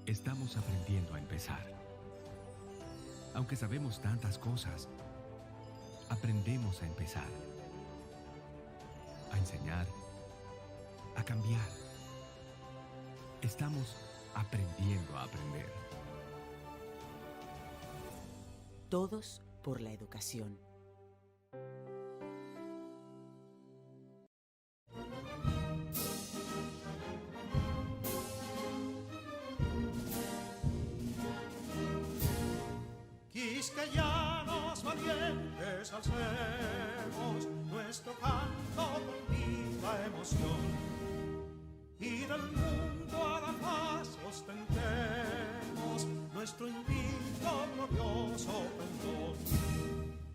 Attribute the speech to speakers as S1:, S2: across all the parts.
S1: Estamos aprendiendo a empezar. Aunque sabemos tantas cosas, aprendemos a empezar, a enseñar, a cambiar. Estamos aprendiendo a aprender.
S2: Todos por la educación.
S3: Quisqueyanos valientes alcemos nuestro canto con viva emoción, y del mundo a la paz ostentemos nuestro invicto glorioso pendón.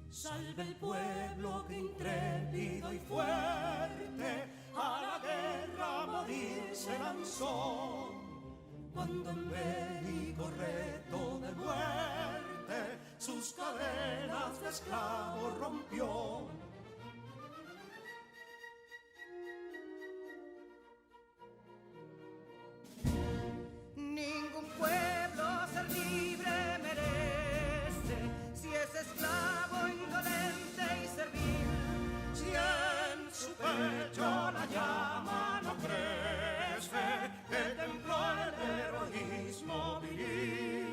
S3: Salve el pueblo que intrépido y fuerte a la guerra a morir se lanzó, cuando en bélico reto de muerte sus cadenas de esclavo rompió.
S4: Ningún pueblo ser libre merece si es esclavo, indolente y servil.
S3: Si en su pecho la llama no crece, que templó el heroísmo viril.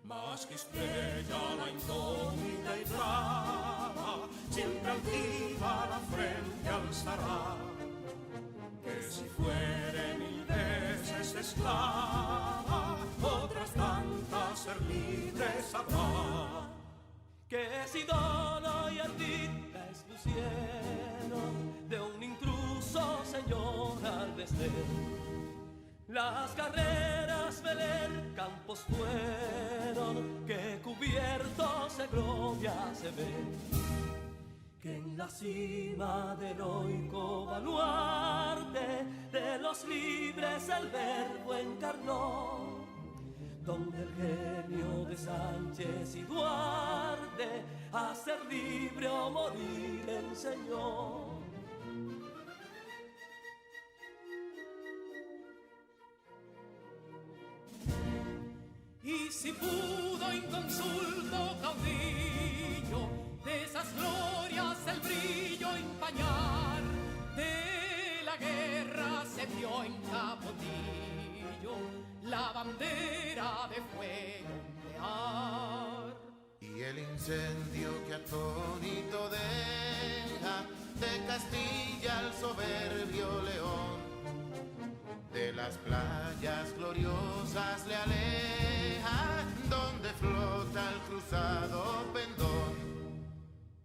S3: Más que estrella la indómita y brava, siempre altiva la frente alzará, que si fuere mil veces esclava, otras tantas ser libres habrá.
S5: Que si dono y ardita expusieron de un intruso señor al desdén. Las carreras veler campos fueron, que cubiertos de gloria se ven. Que en la cima del heroico baluarte de los libres el verbo encarnó, donde el genio de Sánchez y Duarte a ser libre o morir enseñó.
S6: Y si pudo inconsulto caudillo de esas glorias el brillo empañar, de la guerra se vio en Capotillo la bandera de fuego ondear.
S7: Y el incendio que atónito deja de Castilla al soberbio león, de las playas gloriosas le aleja, donde flota el cruzado pendón.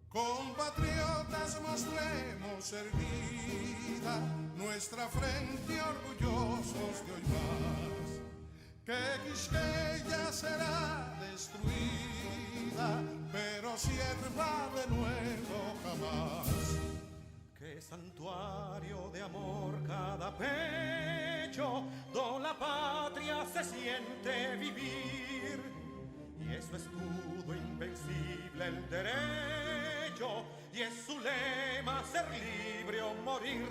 S3: Compatriotas, mostremos erguida nuestra frente orgullosos de hoy más, que Quisqueya será destruida, pero sierva de nuevo jamás. Que santuario de amor cada pecho, donde la patria se siente vivir, y es su escudo invencible el derecho, y es su lema ser libre o morir.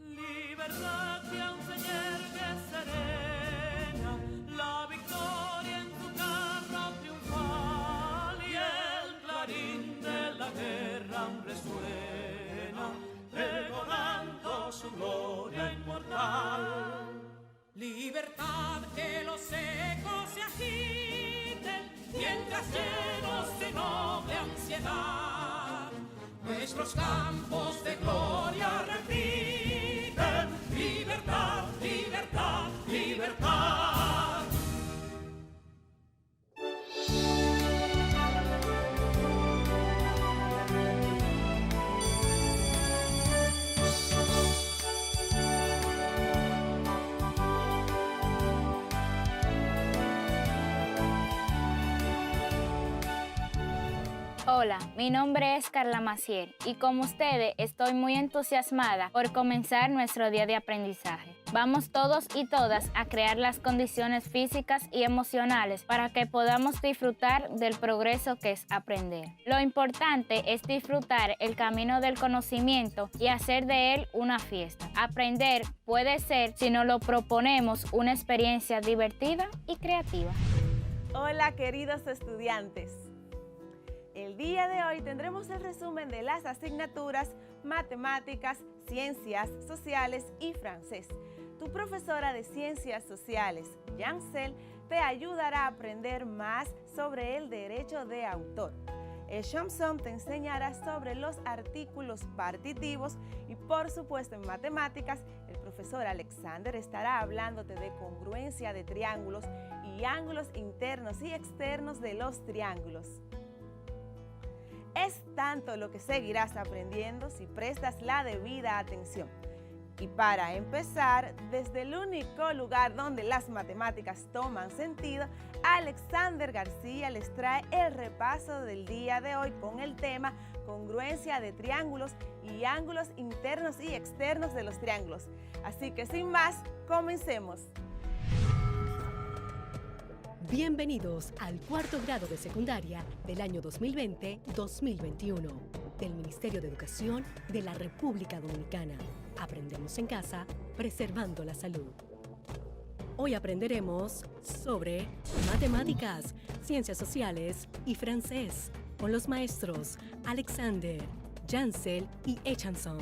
S5: Libertad que aún se yergue serena, la victoria en su carro triunfal, y el clarín de la guerra aún resuena, pregonando su gloria inmortal.
S6: Libertad, que los ecos se agiten mientras llenos de noble ansiedad nuestros campos de gloria repiten: libertad, libertad, libertad.
S8: Hola. Hola, mi nombre es Carla Maciel y como ustedes estoy muy entusiasmada por comenzar nuestro día de aprendizaje. Vamos todos y todas a crear las condiciones físicas y emocionales para que podamos disfrutar del progreso que es aprender. Lo importante es disfrutar el camino del conocimiento y hacer de él una fiesta. Aprender puede ser, si nos lo proponemos, una experiencia divertida y creativa.
S9: Hola queridos estudiantes. El día de hoy tendremos el resumen de las asignaturas Matemáticas, Ciencias Sociales y Francés. Tu profesora de Ciencias Sociales, Yancel, te ayudará a aprender más sobre el derecho de autor. El chanson te enseñará sobre los artículos partitivos y por supuesto en matemáticas el profesor Alexander estará hablándote de congruencia de triángulos y ángulos internos y externos de los triángulos. Es tanto lo que seguirás aprendiendo si prestas la debida atención. Y para empezar, desde el único lugar donde las matemáticas toman sentido, Alexander García les trae el repaso del día de hoy con el tema congruencia de triángulos y ángulos internos y externos de los triángulos. Así que sin más, comencemos.
S10: Bienvenidos al cuarto grado de secundaria del año 2020-2021 del Ministerio de Educación de la República Dominicana. Aprendemos en casa, preservando la salud. Hoy aprenderemos sobre matemáticas, ciencias sociales y francés con los maestros Alexander, Yancel y Echanson.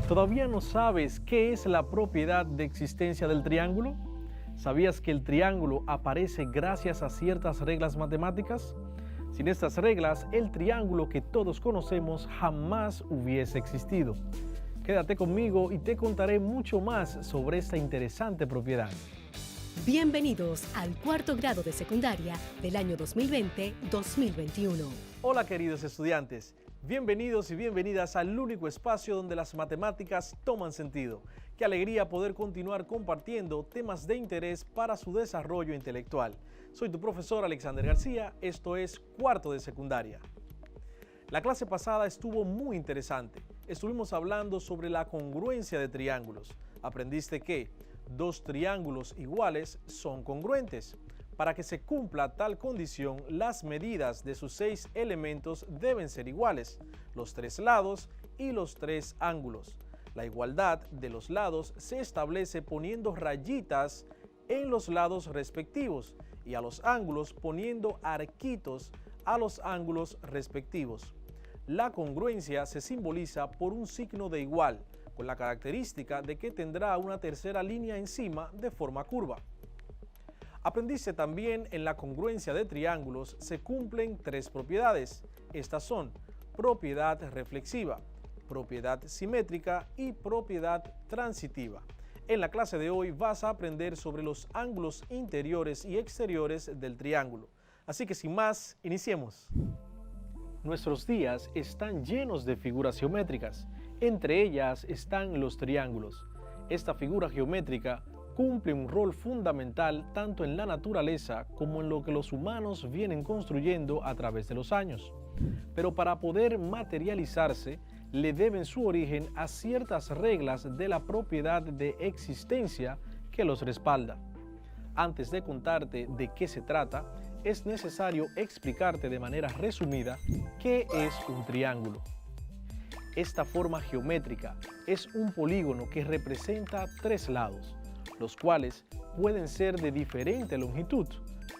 S11: ¿Todavía no sabes qué es la propiedad de existencia del triángulo? ¿Sabías que el triángulo aparece gracias a ciertas reglas matemáticas? Sin estas reglas, el triángulo que todos conocemos jamás hubiese existido. Quédate conmigo y te contaré mucho más sobre esta interesante propiedad.
S10: Bienvenidos al cuarto grado de secundaria del año 2020-2021.
S11: Hola queridos estudiantes, bienvenidos y bienvenidas al único espacio donde las matemáticas toman sentido. Qué alegría poder continuar compartiendo temas de interés para su desarrollo intelectual. Soy tu profesor Alexander García, esto es cuarto de secundaria. La clase pasada estuvo muy interesante. Estuvimos hablando sobre la congruencia de triángulos. Aprendiste que dos triángulos iguales son congruentes. Para que se cumpla tal condición, las medidas de sus 6 elementos deben ser iguales, los 3 lados y los 3 ángulos. La igualdad de los lados se establece poniendo rayitas en los lados respectivos y a los ángulos poniendo arquitos a los ángulos respectivos. La congruencia se simboliza por un signo de igual, con la característica de que tendrá una tercera línea encima de forma curva. Aprendiste también en la congruencia de triángulos se cumplen 3 propiedades. Estas son propiedad reflexiva, propiedad simétrica y propiedad transitiva. En la clase de hoy vas a aprender sobre los ángulos interiores y exteriores del triángulo. Así que sin más, iniciemos. Nuestros días están llenos de figuras geométricas. Entre ellas están los triángulos. Esta figura geométrica cumple un rol fundamental tanto en la naturaleza como en lo que los humanos vienen construyendo a través de los años. Pero para poder materializarse, le deben su origen a ciertas reglas de la propiedad de existencia que los respalda. Antes de contarte de qué se trata, es necesario explicarte de manera resumida qué es un triángulo. Esta forma geométrica es un polígono que representa 3 lados, los cuales pueden ser de diferente longitud,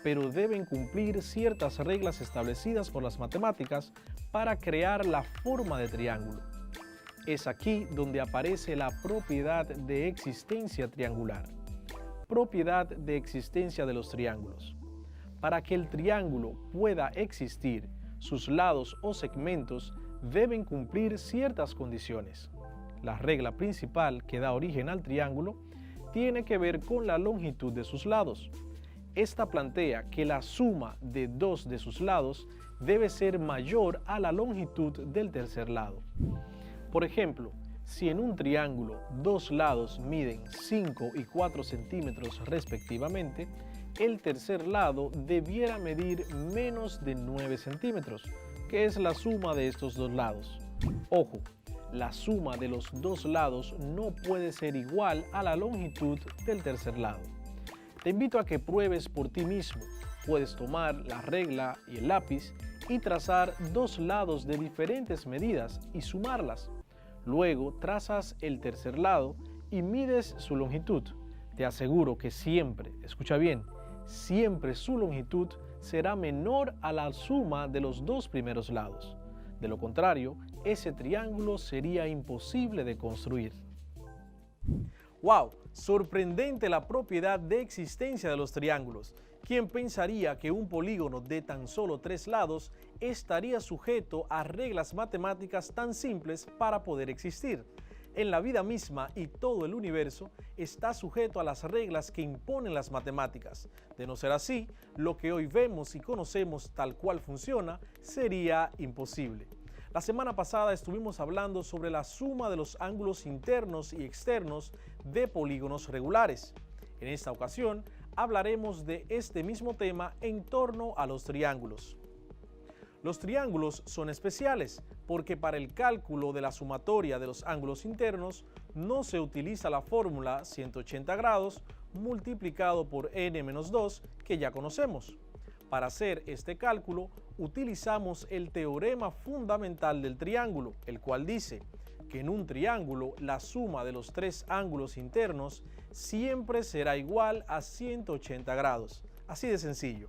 S11: pero deben cumplir ciertas reglas establecidas por las matemáticas para crear la forma de triángulo. Es aquí donde aparece la propiedad de existencia triangular. Propiedad de existencia de los triángulos. Para que el triángulo pueda existir, sus lados o segmentos deben cumplir ciertas condiciones. La regla principal que da origen al triángulo tiene que ver con la longitud de sus lados. Esta plantea que la suma de 2 de sus lados debe ser mayor a la longitud del tercer lado. Por ejemplo, si en un triángulo 2 lados miden 5 y 4 centímetros respectivamente, el tercer lado debiera medir menos de 9 centímetros, que es la suma de estos dos lados. Ojo, la suma de los dos lados no puede ser igual a la longitud del tercer lado. Te invito a que pruebes por ti mismo. Puedes tomar la regla y el lápiz y trazar dos lados de diferentes medidas y sumarlas. Luego trazas el tercer lado y mides su longitud. Te aseguro que siempre, escucha bien, siempre su longitud será menor a la suma de los dos primeros lados. De lo contrario, ese triángulo sería imposible de construir. ¡Wow! Sorprendente la propiedad de existencia de los triángulos. ¿Quién pensaría que un polígono de tan solo 3 lados estaría sujeto a reglas matemáticas tan simples para poder existir? En la vida misma y todo el universo está sujeto a las reglas que imponen las matemáticas. De no ser así, lo que hoy vemos y conocemos tal cual funciona sería imposible. La semana pasada estuvimos hablando sobre la suma de los ángulos internos y externos de polígonos regulares. En esta ocasión hablaremos de este mismo tema en torno a los triángulos. Los triángulos son especiales porque para el cálculo de la sumatoria de los ángulos internos no se utiliza la fórmula 180 grados multiplicado por n-2 que ya conocemos. Para hacer este cálculo utilizamos el teorema fundamental del triángulo, el cual dice que en un triángulo la suma de los tres ángulos internos siempre será igual a 180 grados. Así de sencillo.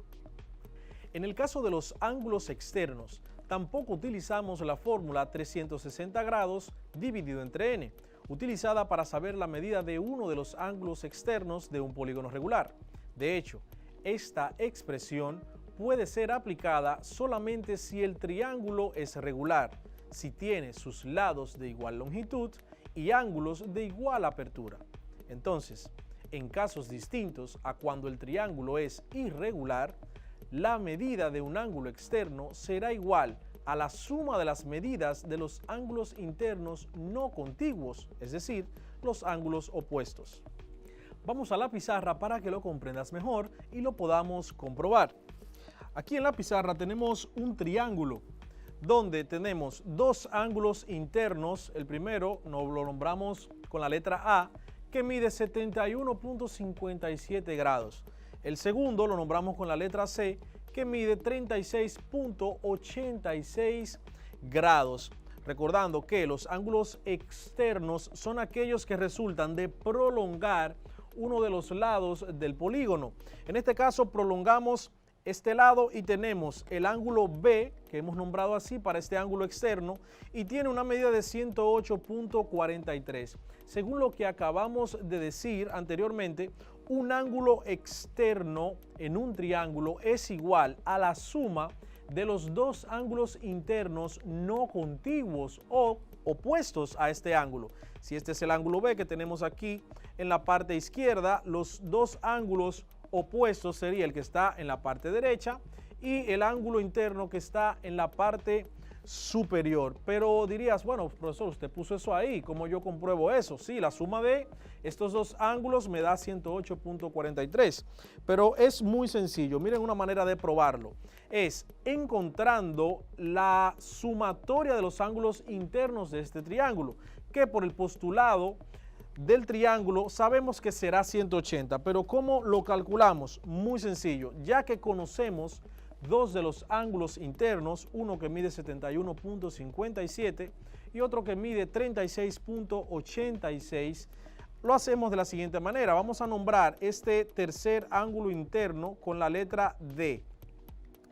S11: En el caso de los ángulos externos, tampoco utilizamos la fórmula 360 grados dividido entre n, utilizada para saber la medida de uno de los ángulos externos de un polígono regular. De hecho, esta expresión puede ser aplicada solamente si el triángulo es regular, si tiene sus lados de igual longitud y ángulos de igual apertura. Entonces, en casos distintos a cuando el triángulo es irregular, la medida de un ángulo externo será igual a la suma de las medidas de los ángulos internos no contiguos, es decir, los ángulos opuestos. Vamos a la pizarra para que lo comprendas mejor y lo podamos comprobar. Aquí en la pizarra tenemos un triángulo donde tenemos dos ángulos internos. El primero lo nombramos con la letra A, que mide 71.57 grados. El segundo lo nombramos con la letra C, que mide 36.86 grados. Recordando que los ángulos externos son aquellos que resultan de prolongar uno de los lados del polígono. En este caso prolongamos este lado y tenemos el ángulo B, que hemos nombrado así para este ángulo externo, y tiene una medida de 108.43. Según lo que acabamos de decir anteriormente, un ángulo externo en un triángulo es igual a la suma de los dos ángulos internos no contiguos o opuestos a este ángulo. Si este es el ángulo B que tenemos aquí en la parte izquierda, los dos ángulos opuestos sería el que está en la parte derecha y el ángulo interno que está en la parte superior. Pero dirías, bueno, profesor, usted puso eso ahí, ¿cómo yo compruebo eso? Sí, la suma de estos dos ángulos me da 108.43, pero es muy sencillo. Miren una manera de probarlo. Es encontrando la sumatoria de los ángulos internos de este triángulo, que por el postulado del triángulo sabemos que será 180, pero ¿cómo lo calculamos? Muy sencillo, ya que conocemos dos de los ángulos internos, uno que mide 71.57 y otro que mide 36.86, lo hacemos de la siguiente manera. Vamos a nombrar este tercer ángulo interno con la letra D.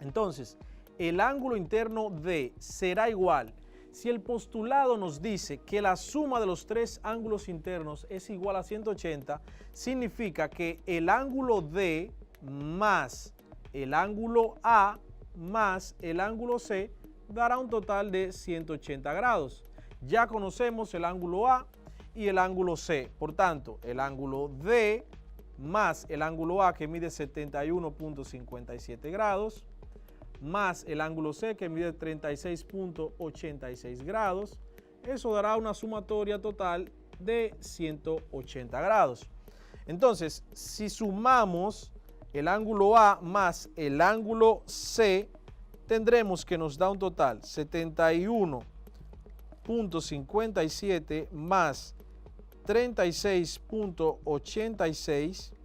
S11: Entonces, el ángulo interno D será igual. Si el postulado nos dice que la suma de los tres ángulos internos es igual a 180, significa que el ángulo D más el ángulo A más el ángulo C dará un total de 180 grados. Ya conocemos el ángulo A y el ángulo C. Por tanto, el ángulo D más el ángulo A, que mide 71.57 grados, más el ángulo C, que mide 36.86 grados. Eso dará una sumatoria total de 180 grados. Entonces, si sumamos el ángulo A más el ángulo C, tendremos que nos da un total 71.57 más 36.86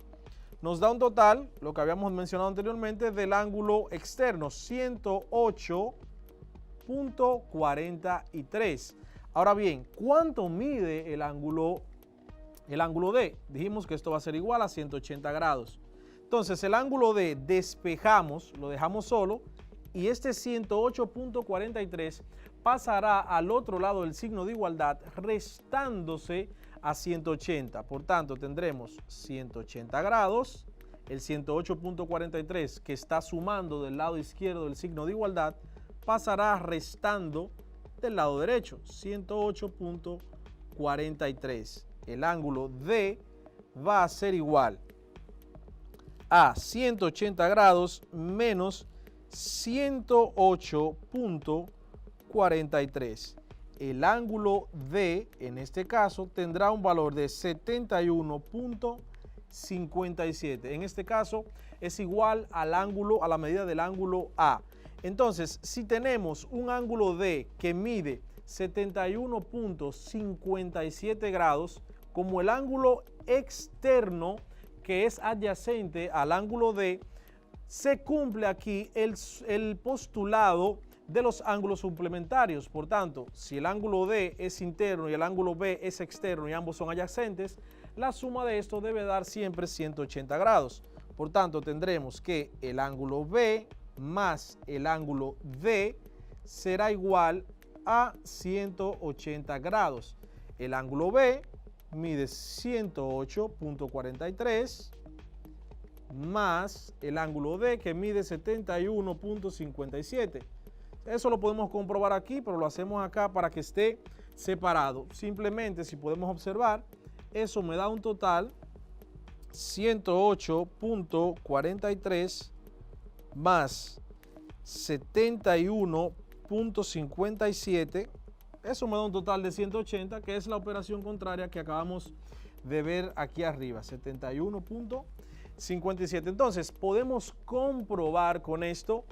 S11: nos da un total, lo que habíamos mencionado anteriormente, del ángulo externo, 108.43. Ahora bien, ¿cuánto mide el ángulo D? Dijimos que esto va a ser igual a 180 grados. Entonces, el ángulo D despejamos, lo dejamos solo, y este 108.43 pasará al otro lado del signo de igualdad, restándose a 180. Por tanto, tendremos 180 grados, el 108.43 que está sumando del lado izquierdo del signo de igualdad, pasará restando del lado derecho, 108.43. El ángulo D va a ser igual a 180 grados menos 108.43. El ángulo D, en este caso, tendrá un valor de 71.57. En este caso, es igual al ángulo, a la medida del ángulo A. Entonces, si tenemos un ángulo D que mide 71.57 grados, como el ángulo externo que es adyacente al ángulo D, se cumple aquí el postulado de los ángulos suplementarios. Por tanto, si el ángulo D es interno y el ángulo B es externo y ambos son adyacentes, la suma de esto debe dar siempre 180 grados. Por tanto, tendremos que el ángulo B más el ángulo D será igual a 180 grados. El ángulo B mide 108.43 más el ángulo D que mide 71.57. Eso lo podemos comprobar aquí, pero lo hacemos acá para que esté separado. Simplemente, si podemos observar, eso me da un total 108.43 más 71.57. Eso me da un total de 180, que es la operación contraria que acabamos de ver aquí arriba, 71.57. Entonces, podemos comprobar con esto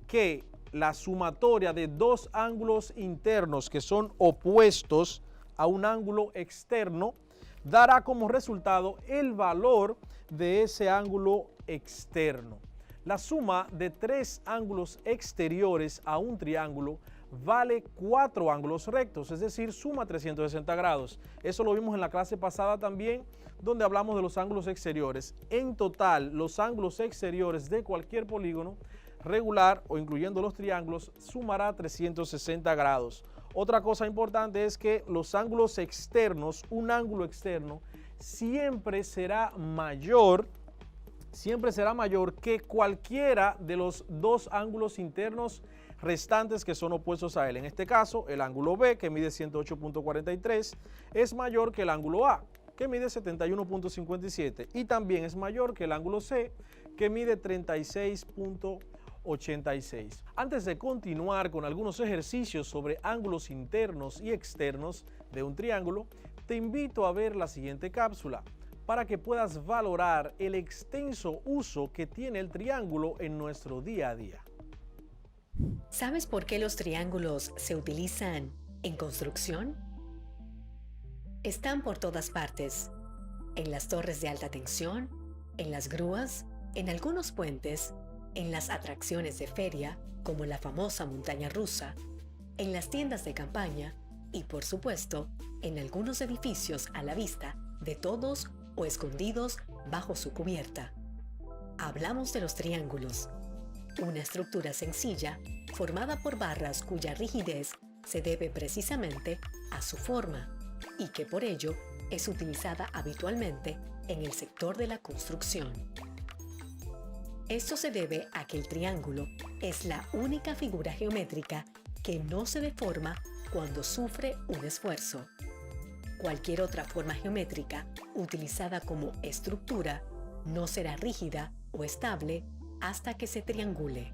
S11: que la sumatoria de dos ángulos internos que son opuestos a un ángulo externo dará como resultado el valor de ese ángulo externo. La suma de tres ángulos exteriores a un triángulo vale 4 ángulos rectos, es decir, suma 360 grados. Eso lo vimos en la clase pasada también, donde hablamos de los ángulos exteriores. En total, los ángulos exteriores de cualquier polígono regular o incluyendo los triángulos sumará 360 grados. Otra cosa importante es que los ángulos externos, un ángulo externo, siempre será mayor que cualquiera de los dos ángulos internos restantes que son opuestos a él. En este caso, el ángulo B, que mide 108.43, es mayor que el ángulo A, que mide 71.57, y también es mayor que el ángulo C, que mide 36.86. Antes de continuar con algunos ejercicios sobre ángulos internos y externos de un triángulo, te invito a ver la siguiente cápsula para que puedas valorar el extenso uso que tiene el triángulo en nuestro día a día.
S10: ¿Sabes por qué los triángulos se utilizan en construcción? Están por todas partes, en las torres de alta tensión, en las grúas, en algunos puentes, en las atracciones de feria, como la famosa montaña rusa, en las tiendas de campaña y, por supuesto, en algunos edificios a la vista de todos o escondidos bajo su cubierta. Hablamos de los triángulos, una estructura sencilla formada por barras cuya rigidez se debe precisamente a su forma y que por ello es utilizada habitualmente en el sector de la construcción. Esto se debe a que el triángulo es la única figura geométrica que no se deforma cuando sufre un esfuerzo. Cualquier otra forma geométrica utilizada como estructura no será rígida o estable hasta que se triangule.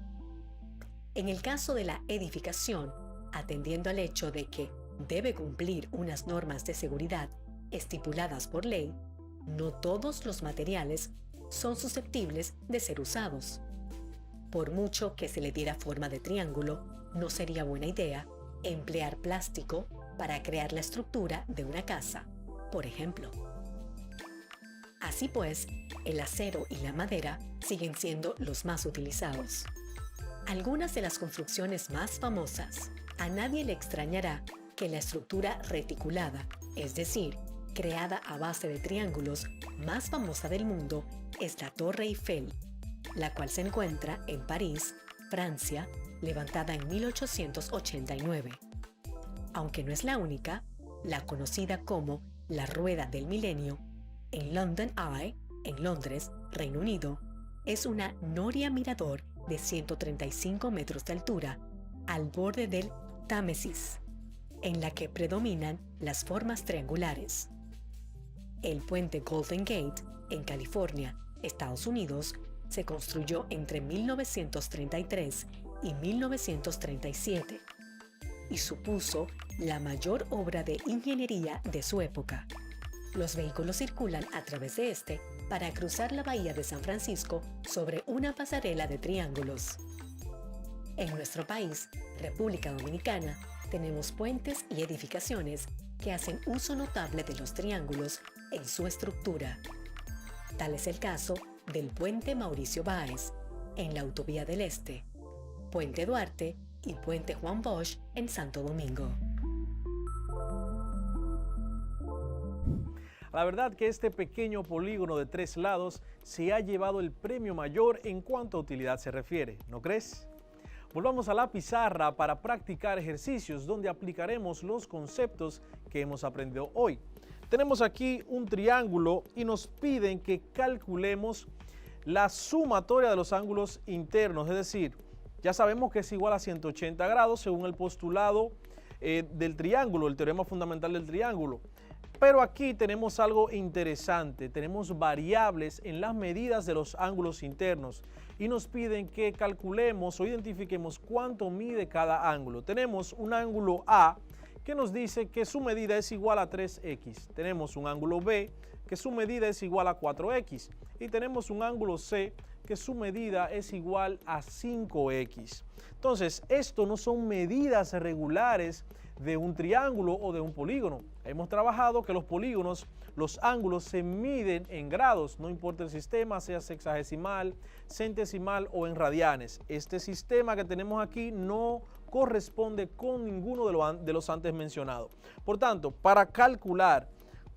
S10: En el caso de la edificación, atendiendo al hecho de que debe cumplir unas normas de seguridad estipuladas por ley, no todos los materiales son susceptibles de ser usados. Por mucho que se le diera forma de triángulo, no sería buena idea emplear plástico para crear la estructura de una casa, por ejemplo. Así pues, el acero y la madera siguen siendo los más utilizados. Algunas de las construcciones más famosas, a nadie le extrañará que la estructura reticulada, es decir, creada a base de triángulos, más famosa del mundo es la Torre Eiffel, la cual se encuentra en París, Francia, levantada en 1889. Aunque no es la única, la conocida como la Rueda del Milenio, en London Eye, en Londres, Reino Unido, es una noria mirador de 135 metros de altura al borde del Támesis, en la que predominan las formas triangulares. El puente Golden Gate, en California, Estados Unidos, se construyó entre 1933 y 1937 y supuso la mayor obra de ingeniería de su época. Los vehículos circulan a través de este para cruzar la bahía de San Francisco sobre una pasarela de triángulos. En nuestro país, República Dominicana, tenemos puentes y edificaciones que hacen uso notable de los triángulos en su estructura. Tal es el caso del Puente Mauricio Báez, en la Autovía del Este, Puente Duarte y Puente Juan Bosch en Santo Domingo.
S11: La verdad que este pequeño polígono de 3 lados se ha llevado el premio mayor en cuanto a utilidad se refiere, ¿no crees? Volvamos a la pizarra para practicar ejercicios donde aplicaremos los conceptos que hemos aprendido hoy. Tenemos aquí un triángulo y nos piden que calculemos la sumatoria de los ángulos internos, es decir, ya sabemos que es igual a 180 grados según el postulado del triángulo, el teorema fundamental del triángulo. Pero aquí tenemos algo interesante, tenemos variables en las medidas de los ángulos internos y nos piden que calculemos o identifiquemos cuánto mide cada ángulo. Tenemos un ángulo A que nos dice que su medida es igual a 3x. Tenemos un ángulo B que su medida es igual a 4x. Y tenemos un ángulo C que su medida es igual a 5x. Entonces, esto no son medidas regulares de un triángulo o de un polígono. Hemos trabajado que los polígonos, los ángulos se miden en grados, no importa el sistema, sea sexagesimal, centesimal o en radianes. Este sistema que tenemos aquí no corresponde con ninguno de los antes mencionados. Por tanto, para calcular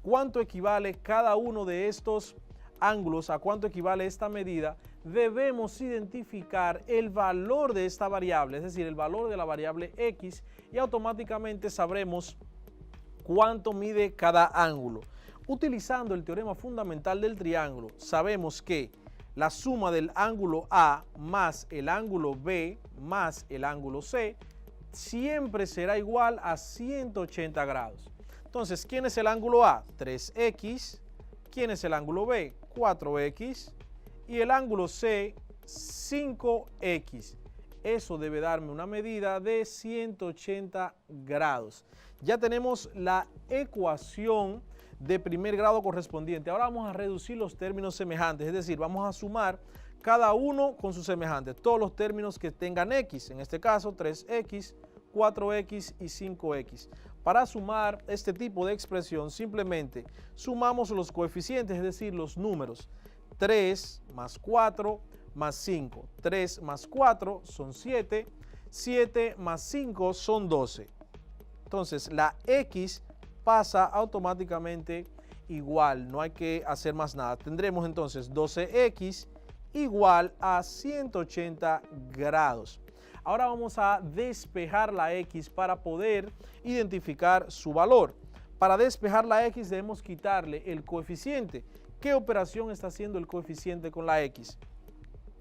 S11: cuánto equivale cada uno de estos ángulos, a cuánto equivale esta medida, debemos identificar el valor de esta variable, es decir, el valor de la variable x, y automáticamente sabremos cuánto mide cada ángulo. Utilizando el teorema fundamental del triángulo, sabemos que la suma del ángulo A más el ángulo B más el ángulo C siempre será igual a 180 grados. Entonces, ¿quién es el ángulo A? 3x. ¿Quién es el ángulo B? 4x. Y el ángulo C, 5x. Eso debe darme una medida de 180 grados. Ya tenemos la ecuación de primer grado correspondiente. Ahora vamos a reducir los términos semejantes, es decir, vamos a sumar cada uno con sus semejantes, todos los términos que tengan x, en este caso 3x, 4x y 5x. Para sumar este tipo de expresión simplemente sumamos los coeficientes, es decir, los números. 3 más 4 más 5. 3 más 4 son 7. 7 más 5 son 12. Entonces la x pasa automáticamente igual, no hay que hacer más nada. Tendremos entonces 12x igual a 180 grados. Ahora vamos a despejar la x para poder identificar su valor. Para despejar la x debemos quitarle el coeficiente. ¿Qué operación está haciendo el coeficiente con la x?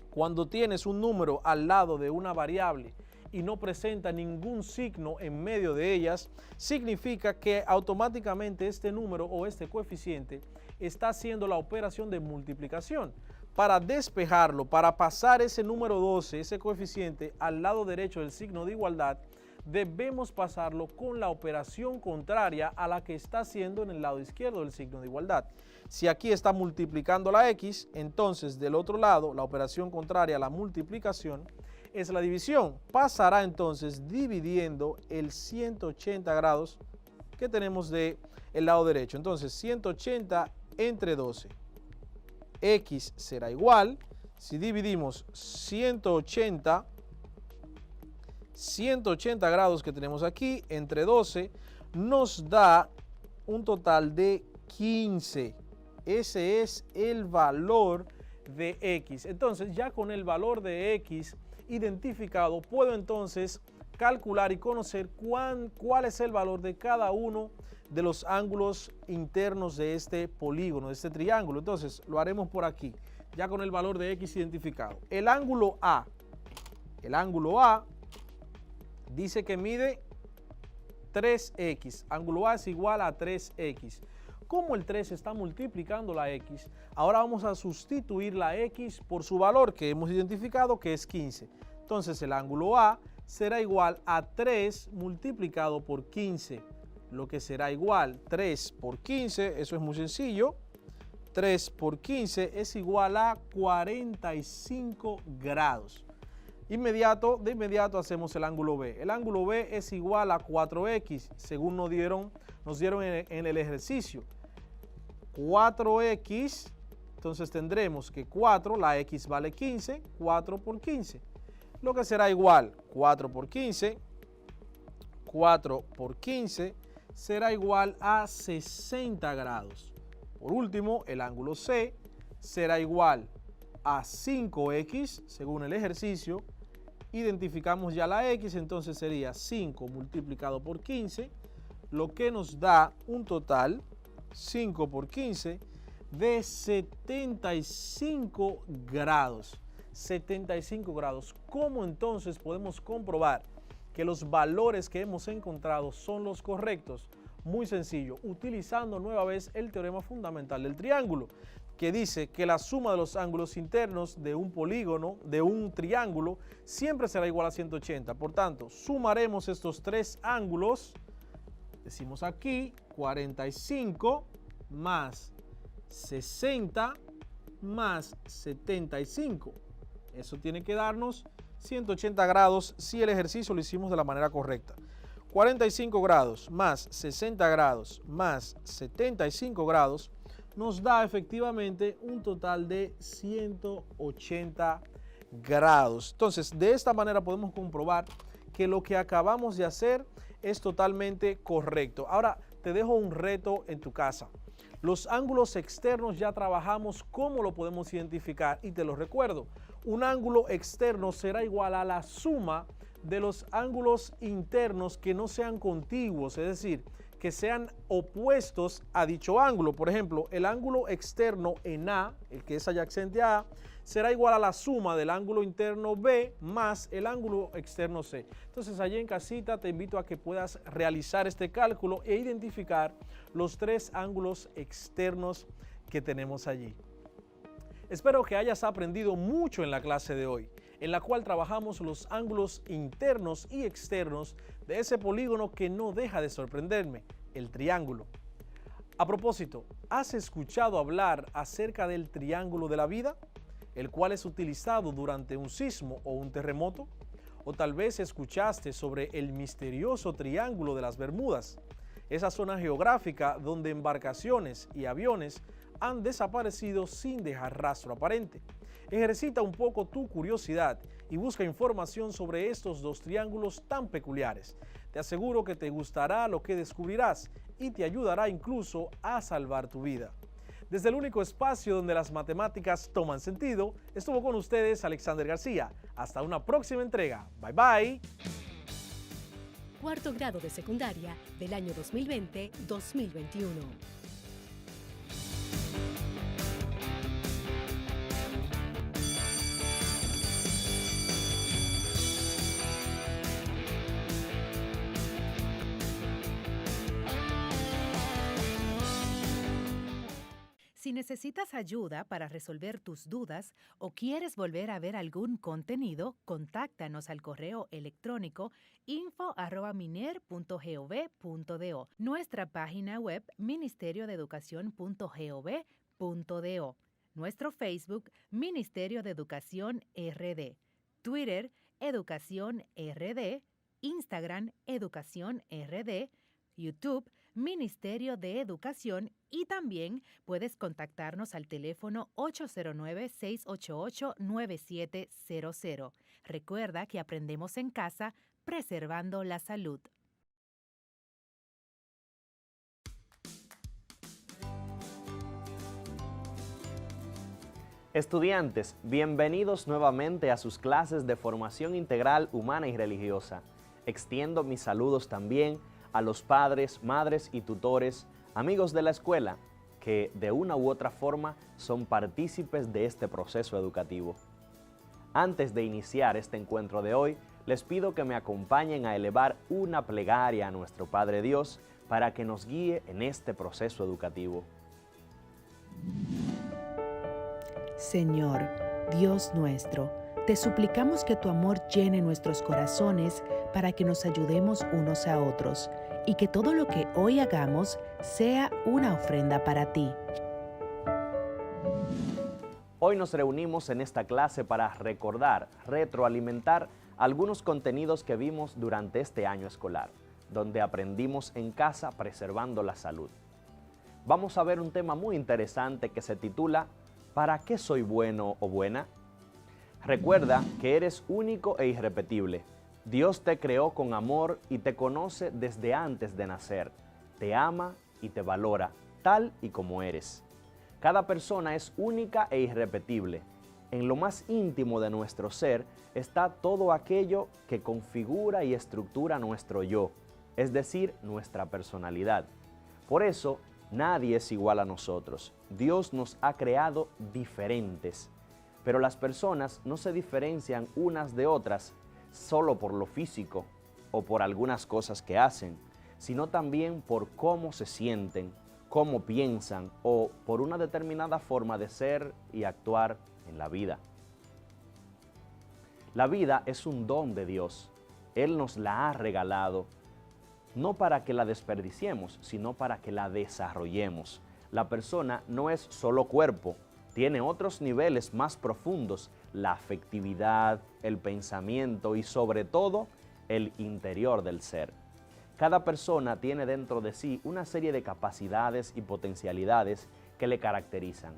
S11: Cuando tienes un número al lado de una variable y no presenta ningún signo en medio de ellas, significa que automáticamente este número o este coeficiente está haciendo la operación de multiplicación. Para despejarlo, para pasar ese número 12, ese coeficiente al lado derecho del signo de igualdad, debemos pasarlo con la operación contraria a la que está haciendo en el lado izquierdo del signo de igualdad. Si aquí está multiplicando la x, entonces del otro lado, la operación contraria a la multiplicación es la división. Pasará entonces dividiendo el 180 grados que tenemos del lado derecho. Entonces 180 entre 12. X será igual, si dividimos 180 grados que tenemos aquí entre 12, nos da un total de 15. Ese es el valor de X. Entonces, ya con el valor de X identificado, puedo entonces calcular y conocer cuál es el valor de cada uno de los ángulos internos de este polígono, de este triángulo. Entonces, lo haremos por aquí, ya con el valor de X identificado. El ángulo A dice que mide 3X. Ángulo A es igual a 3X. Como el 3 está multiplicando la X, ahora vamos a sustituir la X por su valor que hemos identificado, que es 15. Entonces el ángulo A será igual a 3 multiplicado por 15, lo que será igual 3 por 15, eso es muy sencillo. 3 por 15 es igual a 45 grados. De inmediato hacemos el ángulo B. El ángulo B es igual a 4X, según nos dieron en el ejercicio. 4X, entonces tendremos que 4, la X vale 15, 4 por 15. Lo que será igual 4 por 15 será igual a 60 grados. Por último, el ángulo C será igual a 5X, según el ejercicio. Identificamos ya la X, entonces sería 5 multiplicado por 15, lo que nos da un total, 5 por 15, de 75 grados. 75 grados. ¿Cómo entonces podemos comprobar que los valores que hemos encontrado son los correctos? Muy sencillo, utilizando nueva vez el teorema fundamental del triángulo, que dice que la suma de los ángulos internos de un polígono, de un triángulo, siempre será igual a 180. Por tanto, sumaremos estos tres ángulos, decimos aquí, 45 más 60 más 75. Eso tiene que darnos 180 grados si el ejercicio lo hicimos de la manera correcta. 45 grados más 60 grados más 75 grados nos da efectivamente un total de 180 grados. Entonces, de esta manera podemos comprobar que lo que acabamos de hacer es totalmente correcto. Ahora, te dejo un reto en tu casa. Los ángulos externos ya trabajamos cómo lo podemos identificar y te lo recuerdo. Un ángulo externo será igual a la suma de los ángulos internos que no sean contiguos, es decir, que sean opuestos a dicho ángulo. Por ejemplo, el ángulo externo en A, el que es adyacente a A, será igual a la suma del ángulo interno B más el ángulo externo C. Entonces, allí en casita te invito a que puedas realizar este cálculo e identificar los tres ángulos externos que tenemos allí. Espero que hayas aprendido mucho en la clase de hoy, en la cual trabajamos los ángulos internos y externos de ese polígono que no deja de sorprenderme, el triángulo. A propósito, ¿has escuchado hablar acerca del triángulo de la vida, el cual es utilizado durante un sismo o un terremoto? O tal vez escuchaste sobre el misterioso Triángulo de las Bermudas, esa zona geográfica donde embarcaciones y aviones han desaparecido sin dejar rastro aparente. Ejercita un poco tu curiosidad y busca información sobre estos dos triángulos tan peculiares. Te aseguro que te gustará lo que descubrirás y te ayudará incluso a salvar tu vida. Desde el único espacio donde las matemáticas toman sentido, estuvo con ustedes Alexander García. Hasta una próxima entrega. Bye bye.
S10: Cuarto grado de secundaria del año 2020-2021.
S12: Si necesitas ayuda para resolver tus dudas o quieres volver a ver algún contenido, contáctanos al correo electrónico info@miner.gov.do, nuestra página web ministeriodeeducacion.gov.do, nuestro Facebook Ministerio de Educación RD, Twitter Educación RD, Instagram Educación RD, YouTube Ministerio de Educación, y también puedes contactarnos al teléfono 809-688-9700. Recuerda que aprendemos en casa, preservando la salud.
S13: Estudiantes, bienvenidos nuevamente a sus clases de formación integral humana y religiosa. Extiendo mis saludos también a los padres, madres y tutores, amigos de la escuela, que de una u otra forma son partícipes de este proceso educativo. Antes de iniciar este encuentro de hoy, les pido que me acompañen a elevar una plegaria a nuestro Padre Dios para que nos guíe en este proceso educativo.
S14: Señor, Dios nuestro, te suplicamos que tu amor llene nuestros corazones para que nos ayudemos unos a otros y que todo lo que hoy hagamos sea una ofrenda para ti.
S13: Hoy nos reunimos en esta clase para recordar, retroalimentar algunos contenidos que vimos durante este año escolar, donde aprendimos en casa preservando la salud. Vamos a ver un tema muy interesante que se titula ¿Para qué soy bueno o buena? Recuerda que eres único e irrepetible. Dios te creó con amor y te conoce desde antes de nacer. Te ama y te valora, tal y como eres. Cada persona es única e irrepetible. En lo más íntimo de nuestro ser está todo aquello que configura y estructura nuestro yo, es decir, nuestra personalidad. Por eso, nadie es igual a nosotros. Dios nos ha creado diferentes, pero las personas no se diferencian unas de otras solo por lo físico o por algunas cosas que hacen, sino también por cómo se sienten, cómo piensan o por una determinada forma de ser y actuar en la vida. La vida es un don de Dios. Él nos la ha regalado, no para que la desperdiciemos, sino para que la desarrollemos. La persona no es solo cuerpo, tiene otros niveles más profundos, la afectividad, el pensamiento y sobre todo el interior del ser. Cada persona tiene dentro de sí una serie de capacidades y potencialidades que le caracterizan.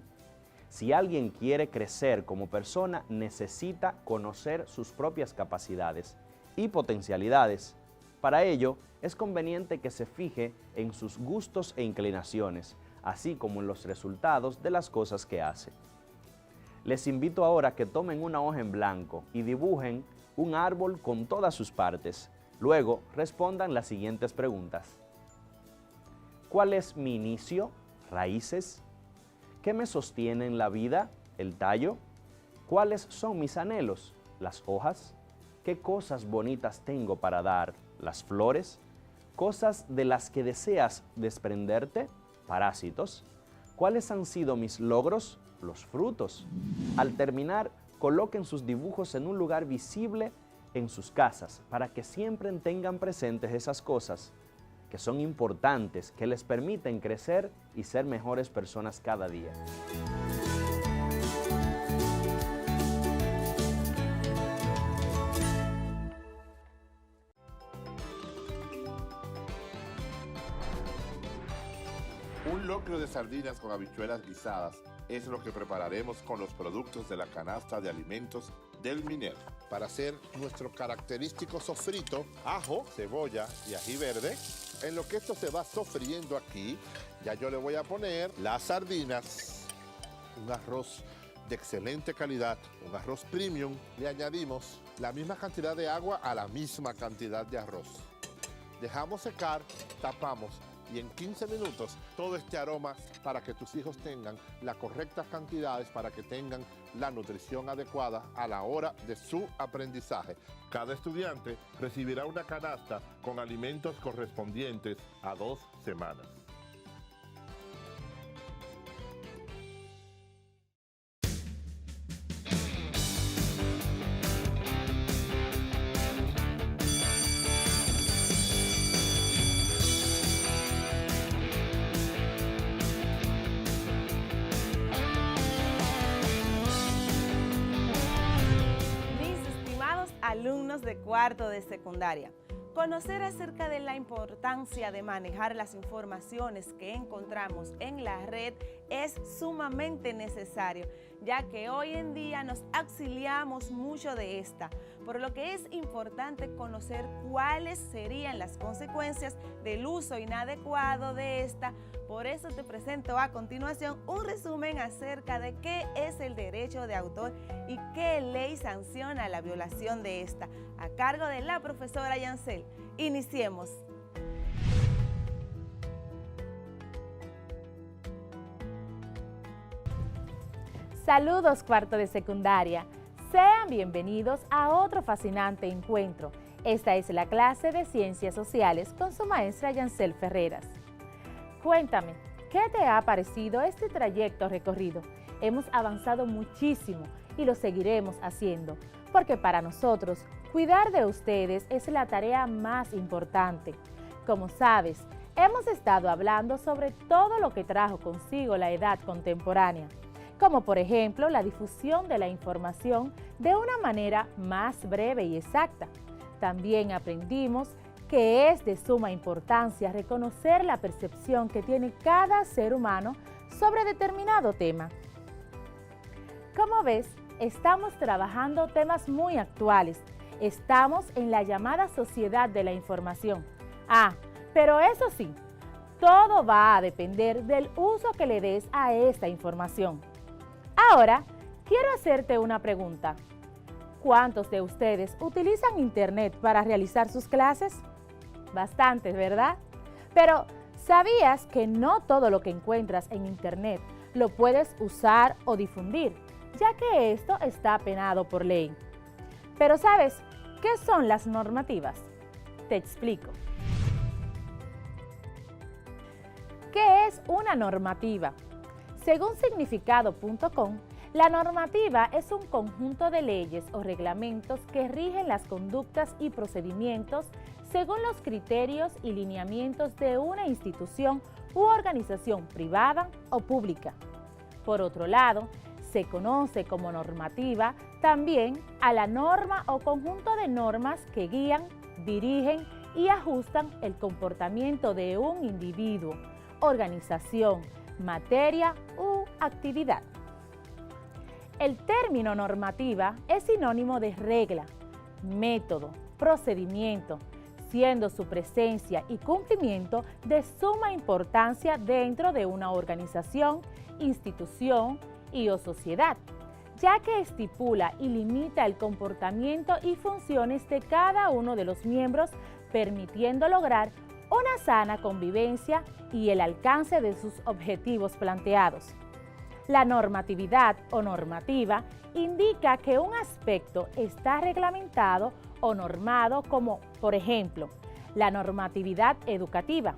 S13: Si alguien quiere crecer como persona, necesita conocer sus propias capacidades y potencialidades. Para ello, es conveniente que se fije en sus gustos e inclinaciones, así como en los resultados de las cosas que hace. Les invito ahora a que tomen una hoja en blanco y dibujen un árbol con todas sus partes. Luego, respondan las siguientes preguntas. ¿Cuál es mi inicio? Raíces. ¿Qué me sostiene en la vida? El tallo. ¿Cuáles son mis anhelos? Las hojas. ¿Qué cosas bonitas tengo para dar? Las flores. ¿Cosas de las que deseas desprenderte? Parásitos. ¿Cuáles han sido mis logros? Los frutos. Al terminar, coloquen sus dibujos en un lugar visible en sus casas para que siempre tengan presentes esas cosas que son importantes, que les permiten crecer y ser mejores personas cada día.
S15: Un locro de sardinas con habichuelas guisadas es lo que prepararemos con los productos de la canasta de alimentos del Miner.
S3: Para hacer nuestro característico sofrito, ajo, cebolla y ají verde. En lo que esto se va sofriendo aquí, ya yo le voy a poner las sardinas, un arroz de excelente calidad, un arroz premium. Le añadimos la misma cantidad de agua a la misma cantidad de arroz. Dejamos secar, tapamos y en 15 minutos todo este aroma para que tus hijos tengan las correctas cantidades, para que tengan la nutrición adecuada a la hora de su aprendizaje.
S15: Cada estudiante recibirá una canasta con alimentos correspondientes a 2 semanas.
S9: alumnos de cuarto de secundaria. Conocer acerca de la importancia de manejar las informaciones que encontramos en la red es sumamente necesario, ya que hoy en día nos auxiliamos mucho de esta, por lo que es importante conocer cuáles serían las consecuencias del uso inadecuado de esta. Por eso te presento a continuación un resumen acerca de qué es el derecho de autor y qué ley sanciona la violación de esta, a cargo de la profesora Yancel. Iniciemos.
S16: Saludos cuarto de secundaria. Sean bienvenidos a otro fascinante encuentro. Esta es la clase de Ciencias Sociales con su maestra Yancel Ferreras. Cuéntame, ¿qué te ha parecido este trayecto recorrido? Hemos avanzado muchísimo y lo seguiremos haciendo, porque para nosotros, cuidar de ustedes es la tarea más importante. Como sabes, hemos estado hablando sobre todo lo que trajo consigo la edad contemporánea, como por ejemplo la difusión de la información de una manera más breve y exacta. También aprendimos que es de suma importancia reconocer la percepción que tiene cada ser humano sobre determinado tema. Como ves, estamos trabajando temas muy actuales. Estamos en la llamada sociedad de la información. Pero eso sí, todo va a depender del uso que le des a esta información. Ahora, quiero hacerte una pregunta. ¿Cuántos de ustedes utilizan Internet para realizar sus clases? Bastantes, ¿verdad? Pero, ¿sabías que no todo lo que encuentras en Internet lo puedes usar o difundir, ya que esto está penado por ley? Pero ¿sabes qué son las normativas? Te explico. ¿Qué es una normativa? Según significado.com, la normativa es un conjunto de leyes o reglamentos que rigen las conductas y procedimientos según los criterios y lineamientos de una institución u organización privada o pública. Por otro lado, se conoce como normativa también a la norma o conjunto de normas que guían, dirigen y ajustan el comportamiento de un individuo, organización, materia u actividad. El término normativa es sinónimo de regla, método, procedimiento, siendo su presencia y cumplimiento de suma importancia dentro de una organización, institución y o sociedad, ya que estipula y limita el comportamiento y funciones de cada uno de los miembros, permitiendo lograr una sana convivencia y el alcance de sus objetivos planteados. La normatividad o normativa indica que un aspecto está reglamentado o normado como, por ejemplo, la normatividad educativa,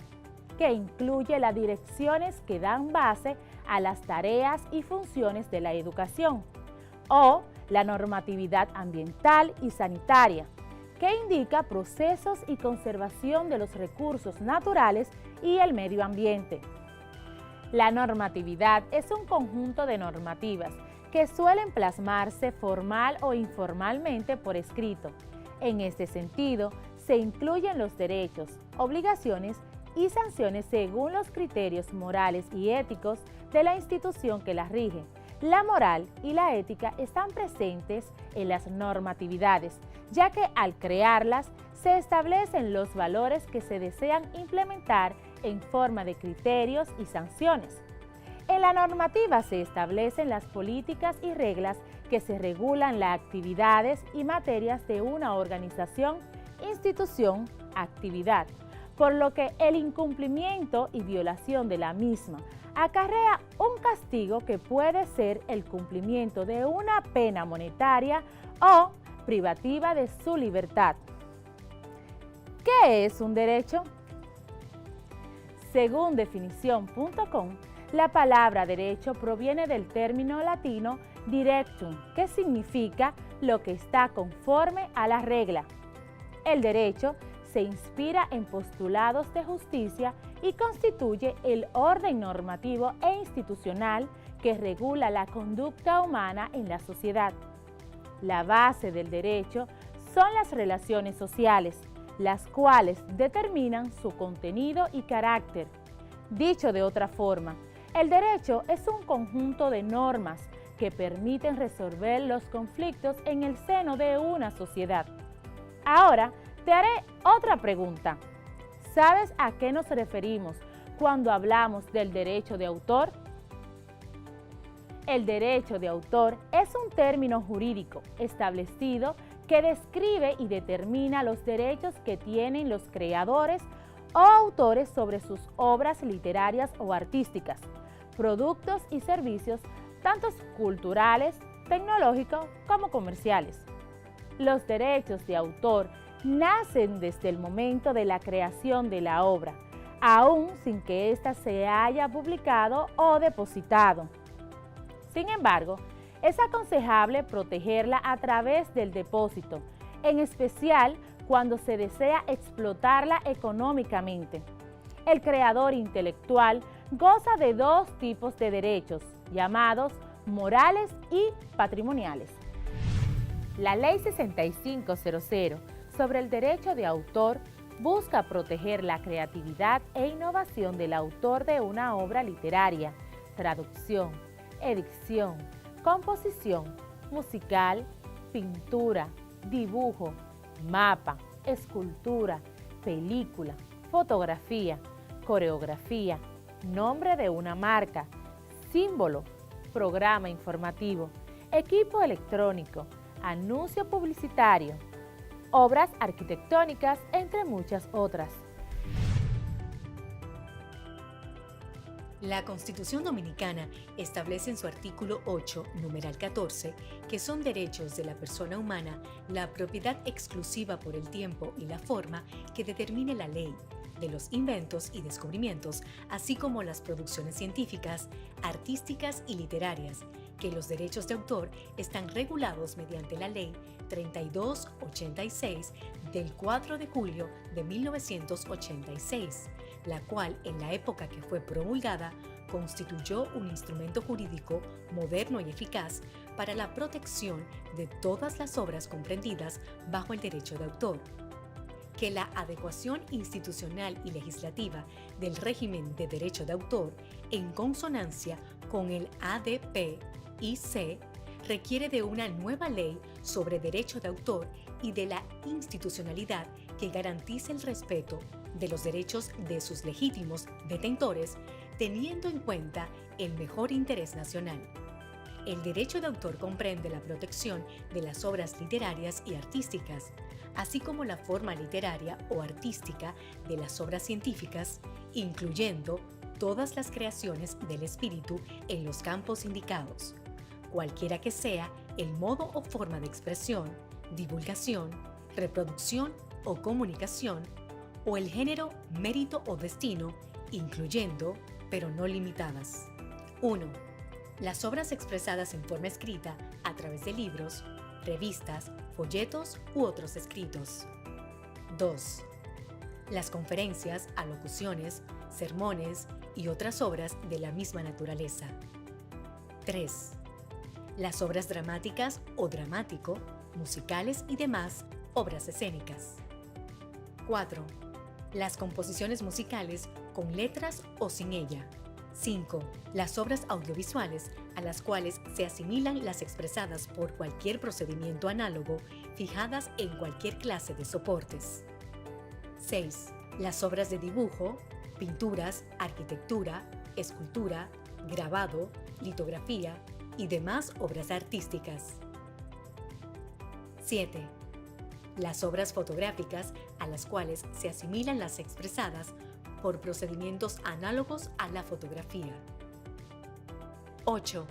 S16: que incluye las direcciones que dan base a las tareas y funciones de la educación, o la normatividad ambiental y sanitaria, que indica procesos y conservación de los recursos naturales y el medio ambiente. La normatividad es un conjunto de normativas que suelen plasmarse formal o informalmente por escrito. En este sentido, se incluyen los derechos, obligaciones y sanciones según los criterios morales y éticos de la institución que las rige. La moral y la ética están presentes en las normatividades, ya que al crearlas se establecen los valores que se desean implementar en forma de criterios y sanciones. En la normativa se establecen las políticas y reglas que se regulan las actividades y materias de una organización, institución, actividad, por lo que el incumplimiento y violación de la misma acarrea un castigo que puede ser el cumplimiento de una pena monetaria o privativa de su libertad. ¿Qué es un derecho? Según definición.com, la palabra derecho proviene del término latino directum, que significa lo que está conforme a la regla. El derecho se inspira en postulados de justicia y constituye el orden normativo e institucional que regula la conducta humana en la sociedad. La base del derecho son las relaciones sociales, las cuales determinan su contenido y carácter. Dicho de otra forma, el derecho es un conjunto de normas que permiten resolver los conflictos en el seno de una sociedad. Ahora, te haré otra pregunta. ¿Sabes a qué nos referimos cuando hablamos del derecho de autor? El derecho de autor es un término jurídico establecido que describe y determina los derechos que tienen los creadores o autores sobre sus obras literarias o artísticas, productos y servicios, tanto culturales, tecnológicos como comerciales. Los derechos de autor nacen desde el momento de la creación de la obra, aún sin que ésta se haya publicado o depositado. Sin embargo, es aconsejable protegerla a través del depósito, en especial cuando se desea explotarla económicamente. El creador intelectual goza de dos tipos de derechos, llamados morales y patrimoniales. La Ley 6500 sobre el derecho de autor busca proteger la creatividad e innovación del autor de una obra literaria, traducción, edición, composición, musical, pintura, dibujo, mapa, escultura, película, fotografía, coreografía, nombre de una marca, símbolo, programa informativo, equipo electrónico, anuncio publicitario, obras arquitectónicas, entre muchas otras.
S10: La Constitución Dominicana establece en su artículo 8, numeral 14, que son derechos de la persona humana la propiedad exclusiva por el tiempo y la forma que determine la ley, de los inventos y descubrimientos, así como las producciones científicas, artísticas y literarias, que los derechos de autor están regulados mediante la Ley 3286 del 4 de julio de 1986, la cual en la época que fue promulgada constituyó un instrumento jurídico moderno y eficaz para la protección de todas las obras comprendidas bajo el derecho de autor, que la adecuación institucional y legislativa del régimen de derecho de autor en consonancia con el ADP-IC requiere de una nueva ley sobre derecho de autor y de la institucionalidad que garantice el respeto de los derechos de sus legítimos detentores, teniendo en cuenta el mejor interés nacional. El derecho de autor comprende la protección de las obras literarias y artísticas, así como la forma literaria o artística de las obras científicas, incluyendo todas las creaciones del espíritu en los campos indicados, cualquiera que sea el modo o forma de expresión, divulgación, reproducción o comunicación, o el género, mérito o destino, incluyendo, pero no limitadas. 1. Las obras expresadas en forma escrita a través de libros, revistas, folletos u otros escritos. 2. Las conferencias, alocuciones, sermones y otras obras de la misma naturaleza. 3. Las obras dramáticas o dramático, musicales y demás obras escénicas. 4. Las composiciones musicales con letras o sin ella. 5. Las obras audiovisuales a las cuales se asimilan las expresadas por cualquier procedimiento análogo fijadas en cualquier clase de soportes. 6. Las obras de dibujo, pinturas, arquitectura, escultura, grabado, litografía y demás obras artísticas. 7. Las obras fotográficas a las cuales se asimilan las expresadas por procedimientos análogos a la fotografía. 8.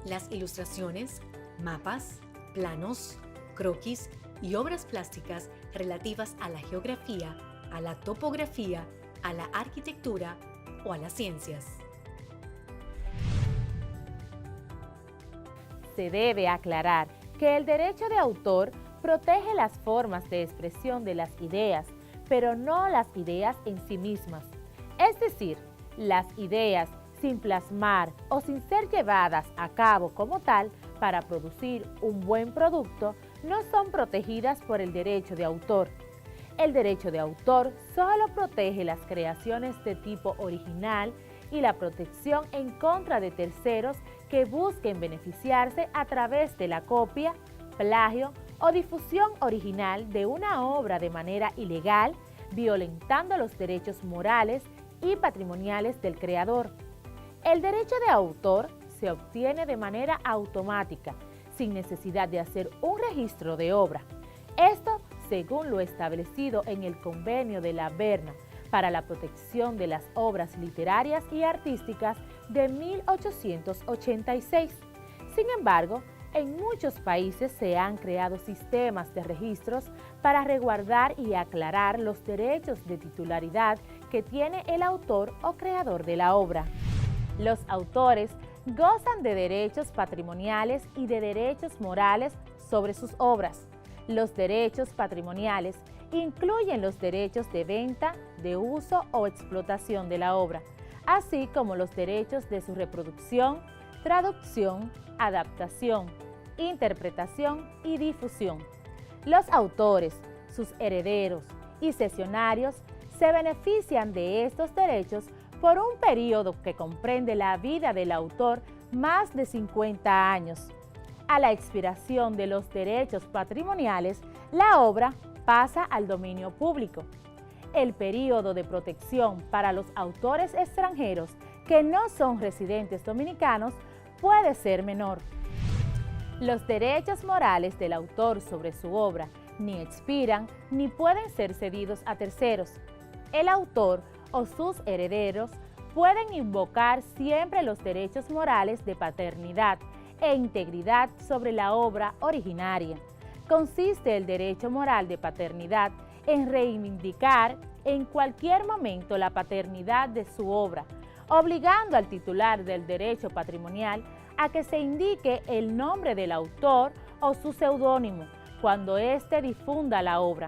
S10: Las ilustraciones, mapas, planos, croquis y obras plásticas relativas a la geografía, a la topografía, a la arquitectura o a las ciencias.
S16: Se debe aclarar que el derecho de autor protege las formas de expresión de las ideas, pero no las ideas en sí mismas. Es decir, las ideas sin plasmar o sin ser llevadas a cabo como tal para producir un buen producto no son protegidas por el derecho de autor. El derecho de autor solo protege las creaciones de tipo original y la protección en contra de terceros que busquen beneficiarse a través de la copia, plagio o difusión original de una obra de manera ilegal, violentando los derechos morales y patrimoniales del creador. El derecho de autor se obtiene de manera automática, sin necesidad de hacer un registro de obra. Esto según lo establecido en el Convenio de la Berna para la protección de las obras literarias y artísticas de 1886. Sin embargo, en muchos países se han creado sistemas de registros para resguardar y aclarar los derechos de titularidad que tiene el autor o creador de la obra. Los autores gozan de derechos patrimoniales y de derechos morales sobre sus obras. Los derechos patrimoniales incluyen los derechos de venta, de uso o explotación de la obra, así como los derechos de su reproducción, traducción, adaptación, interpretación y difusión. Los autores, sus herederos y cesionarios se benefician de estos derechos por un periodo que comprende la vida del autor más de 50 años. A la expiración de los derechos patrimoniales, la obra pasa al dominio público. El período de protección para los autores extranjeros que no son residentes dominicanos puede ser menor. Los derechos morales del autor sobre su obra ni expiran ni pueden ser cedidos a terceros. El autor o sus herederos pueden invocar siempre los derechos morales de paternidad e integridad sobre la obra originaria. Consiste el derecho moral de paternidad en reivindicar en cualquier momento la paternidad de su obra, obligando al titular del derecho patrimonial a que se indique el nombre del autor o su seudónimo cuando éste difunda la obra.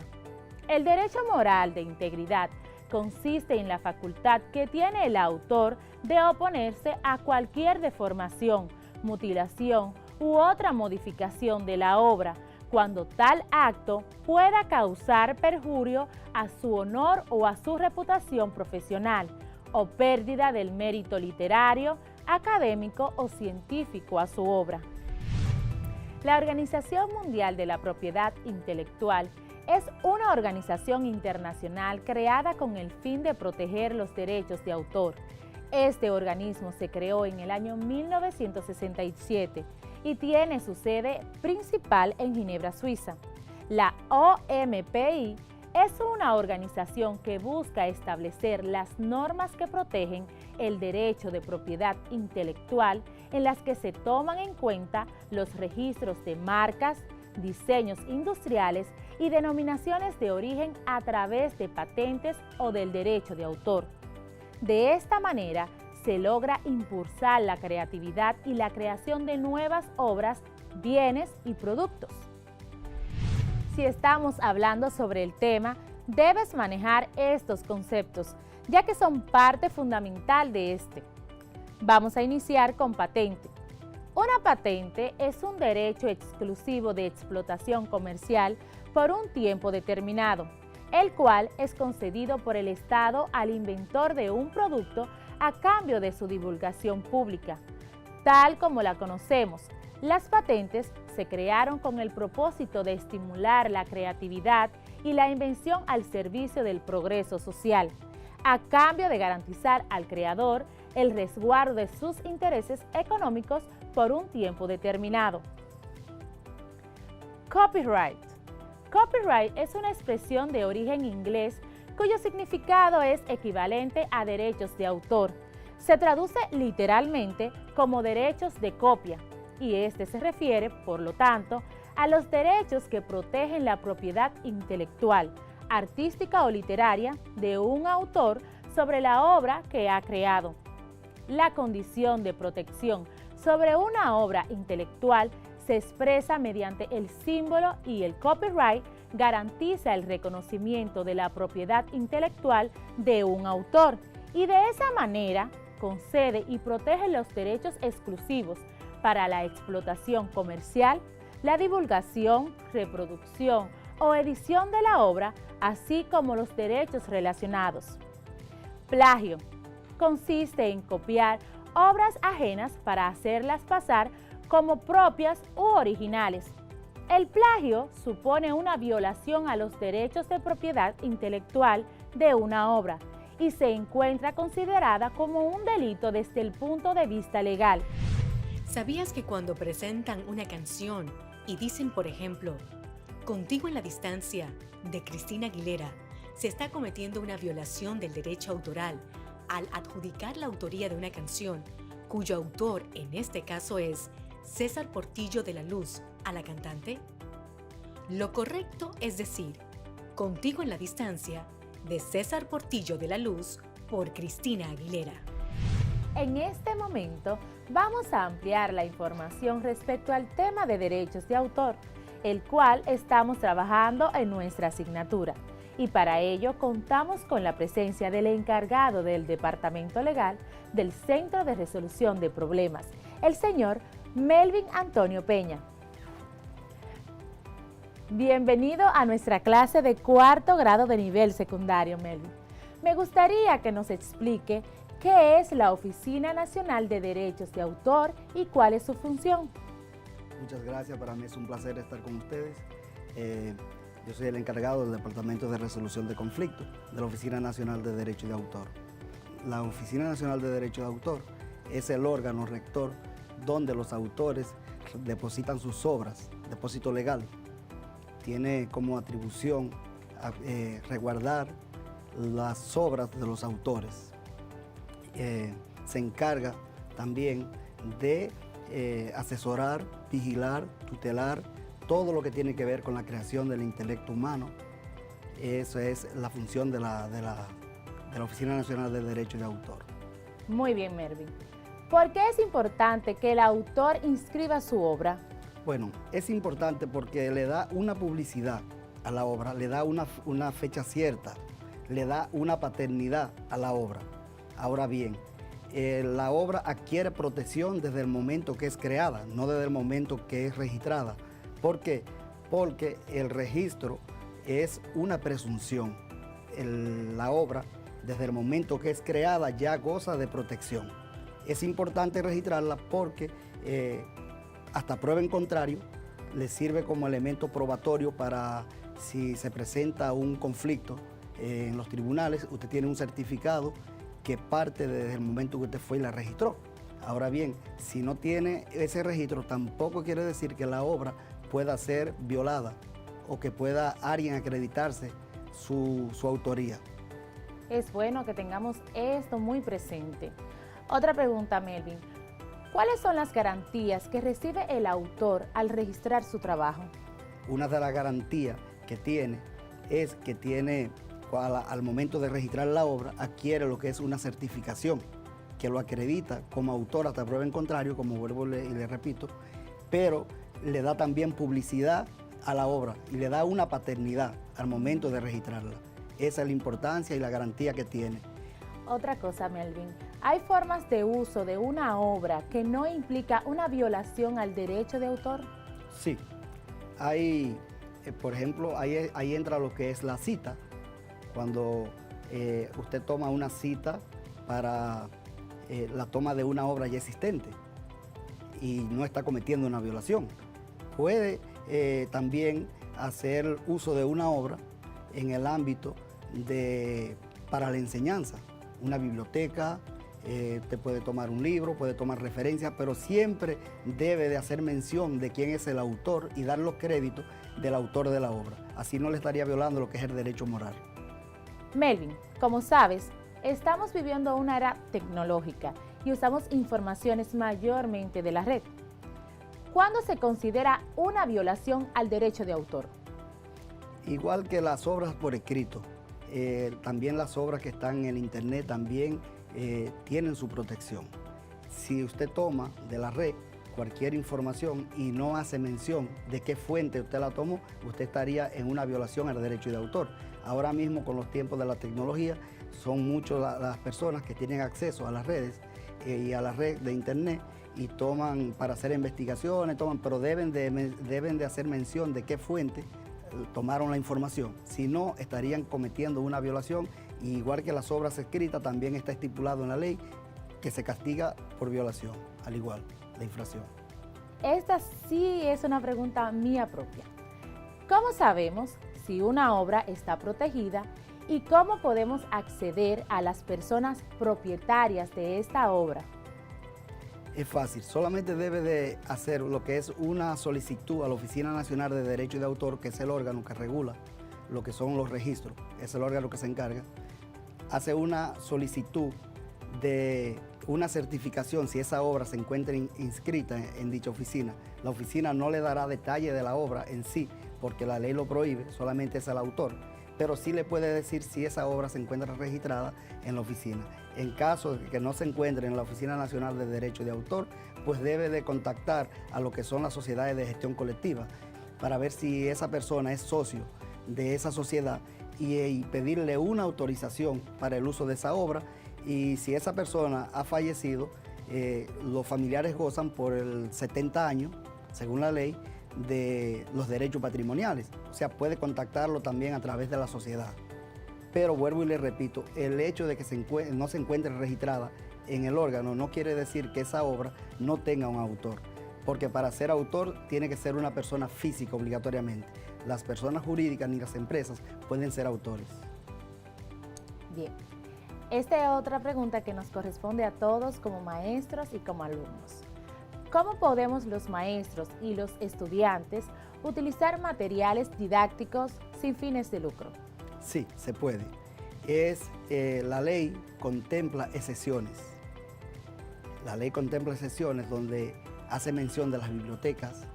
S16: El derecho moral de integridad consiste en la facultad que tiene el autor de oponerse a cualquier deformación, mutilación u otra modificación de la obra, cuando tal acto pueda causar perjurio a su honor o a su reputación profesional, o pérdida del mérito literario, académico o científico a su obra. La Organización Mundial de la Propiedad Intelectual es una organización internacional creada con el fin de proteger los derechos de autor. Este organismo se creó en el año 1967 y tiene su sede principal en Ginebra, Suiza. La OMPI es una organización que busca establecer las normas que protegen el derecho de propiedad intelectual, en las que se toman en cuenta los registros de marcas, diseños industriales y denominaciones de origen a través de patentes o del derecho de autor. De esta manera, se logra impulsar la creatividad y la creación de nuevas obras, bienes y productos. Si estamos hablando sobre el tema, debes manejar estos conceptos, ya que son parte fundamental de este. Vamos a iniciar con patente. Una patente es un derecho exclusivo de explotación comercial por un tiempo determinado, el cual es concedido por el Estado al inventor de un producto a cambio de su divulgación pública. Tal como la conocemos, las patentes se crearon con el propósito de estimular la creatividad y la invención al servicio del progreso social, a cambio de garantizar al creador el resguardo de sus intereses económicos por un tiempo determinado. Copyright. Copyright es una expresión de origen inglés cuyo significado es equivalente a derechos de autor. Se traduce literalmente como derechos de copia, y este se refiere, por lo tanto, a los derechos que protegen la propiedad intelectual, artística o literaria de un autor sobre la obra que ha creado. La condición de protección sobre una obra intelectual se expresa mediante el símbolo, y el copyright garantiza el reconocimiento de la propiedad intelectual de un autor, y de esa manera concede y protege los derechos exclusivos para la explotación comercial, la divulgación, reproducción o edición de la obra, así como los derechos relacionados. Plagio consiste en copiar obras ajenas para hacerlas pasar como propias u originales. El plagio supone una violación a los derechos de propiedad intelectual de una obra y se encuentra considerada como un delito desde el punto de vista legal.
S10: ¿Sabías que cuando presentan una canción y dicen, por ejemplo, Contigo en la distancia, de Cristina Aguilera, se está cometiendo una violación del derecho autoral al adjudicar la autoría de una canción, cuyo autor en este caso es César Portillo de la Luz, a la cantante? Lo correcto es decir, Contigo en la distancia, de César Portillo de la Luz, por Cristina Aguilera.
S16: En este momento vamos a ampliar la información respecto al tema de derechos de autor, el cual estamos trabajando en nuestra asignatura. Y para ello contamos con la presencia del encargado del Departamento Legal del Centro de Resolución de Problemas, el señor Melvin Antonio Peña. Bienvenido a nuestra clase de cuarto grado de nivel secundario, Melvin. Me gustaría que nos explique qué es la Oficina Nacional de Derechos de Autor y cuál es su función.
S17: Muchas gracias, para mí es un placer estar con ustedes. Yo soy el encargado del Departamento de Resolución de Conflictos de la Oficina Nacional de Derechos de Autor. La Oficina Nacional de Derechos de Autor es el órgano rector donde los autores depositan sus obras, depósito legal. Tiene como atribución resguardar las obras de los autores. Se encarga también de asesorar, vigilar, tutelar todo lo que tiene que ver con la creación del intelecto humano. Esa es la función de la Oficina Nacional de Derechos de Autor.
S16: Muy bien, Melvin. ¿Por qué es importante que el autor inscriba su obra?
S17: Bueno, es importante porque le da una publicidad a la obra, le da una fecha cierta, le da una paternidad a la obra. Ahora bien, la obra adquiere protección desde el momento que es creada, no desde el momento que es registrada. ¿Por qué? Porque el registro es una presunción. La obra, desde el momento que es creada, ya goza de protección. Es importante registrarla porque hasta prueba en contrario le sirve como elemento probatorio para si se presenta un conflicto en los tribunales, usted tiene un certificado que parte desde el momento que usted fue y la registró. Ahora bien, si no tiene ese registro, tampoco quiere decir que la obra pueda ser violada o que pueda alguien acreditarse su autoría.
S16: Es bueno que tengamos esto muy presente. Otra pregunta, Melvin. ¿Cuáles son las garantías que recibe el autor al registrar su trabajo?
S17: Una de las garantías que tiene es que al momento de registrar la obra, adquiere lo que es una certificación que lo acredita como autor hasta prueba en contrario, como vuelvo y le repito, pero le da también publicidad a la obra y le da una paternidad al momento de registrarla. Esa es la importancia y la garantía que tiene.
S16: Otra cosa, Melvin, ¿hay formas de uso de una obra que no implica una violación al derecho de autor?
S17: Sí, hay, por ejemplo, ahí entra lo que es la cita. Cuando usted toma una cita para la toma de una obra ya existente y no está cometiendo una violación. Puede también hacer uso de una obra en el ámbito para la enseñanza, una biblioteca, te puede tomar un libro, puede tomar referencias, pero siempre debe de hacer mención de quién es el autor y dar los créditos del autor de la obra. Así no le estaría violando lo que es el derecho moral.
S16: Melvin, como sabes, estamos viviendo una era tecnológica y usamos informaciones mayormente de la red. ¿Cuándo se considera una violación al derecho de autor?
S17: Igual que las obras por escrito, también las obras que están en el internet también tienen su protección. Si usted toma de la red cualquier información y no hace mención de qué fuente usted la tomó, usted estaría en una violación al derecho de autor. Ahora mismo, con los tiempos de la tecnología, son muchas las personas que tienen acceso a las redes y a la red de internet y toman para hacer investigaciones, pero deben de hacer mención de qué fuente tomaron la información. Si no, estarían cometiendo una violación. Y igual que las obras escritas, también está estipulado en la ley que se castiga por violación, al igual, la infracción.
S16: Esta sí es una pregunta mía propia. ¿Cómo sabemos si una obra está protegida y cómo podemos acceder a las personas propietarias de esta obra?
S17: Es fácil, solamente debe de hacer lo que es una solicitud a la Oficina Nacional de Derecho de Autor, que es el órgano que regula lo que son los registros, es el órgano que se encarga. Hace una solicitud de una certificación si esa obra se encuentra inscrita en dicha oficina. La oficina no le dará detalle de la obra en sí, porque la ley lo prohíbe, solamente es el autor, pero sí le puede decir si esa obra se encuentra registrada en la oficina. En caso de que no se encuentre en la Oficina Nacional de Derecho de Autor, pues debe de contactar a lo que son las sociedades de gestión colectiva para ver si esa persona es socio de esa sociedad y pedirle una autorización para el uso de esa obra. Y si esa persona ha fallecido, los familiares gozan por el 70 años, según la ley, de los derechos patrimoniales. O sea, puede contactarlo también a través de la sociedad. Pero vuelvo y le repito, el hecho de que no se encuentre registrada en el órgano no quiere decir que esa obra no tenga un autor. Porque para ser autor tiene que ser una persona física obligatoriamente. Las personas jurídicas ni las empresas pueden ser autores.
S16: Bien. Esta es otra pregunta que nos corresponde a todos como maestros y como alumnos. ¿Cómo podemos los maestros y los estudiantes utilizar materiales didácticos sin fines de lucro?
S17: Sí, se puede. La ley contempla excepciones. La ley contempla excepciones donde hace mención de las bibliotecas,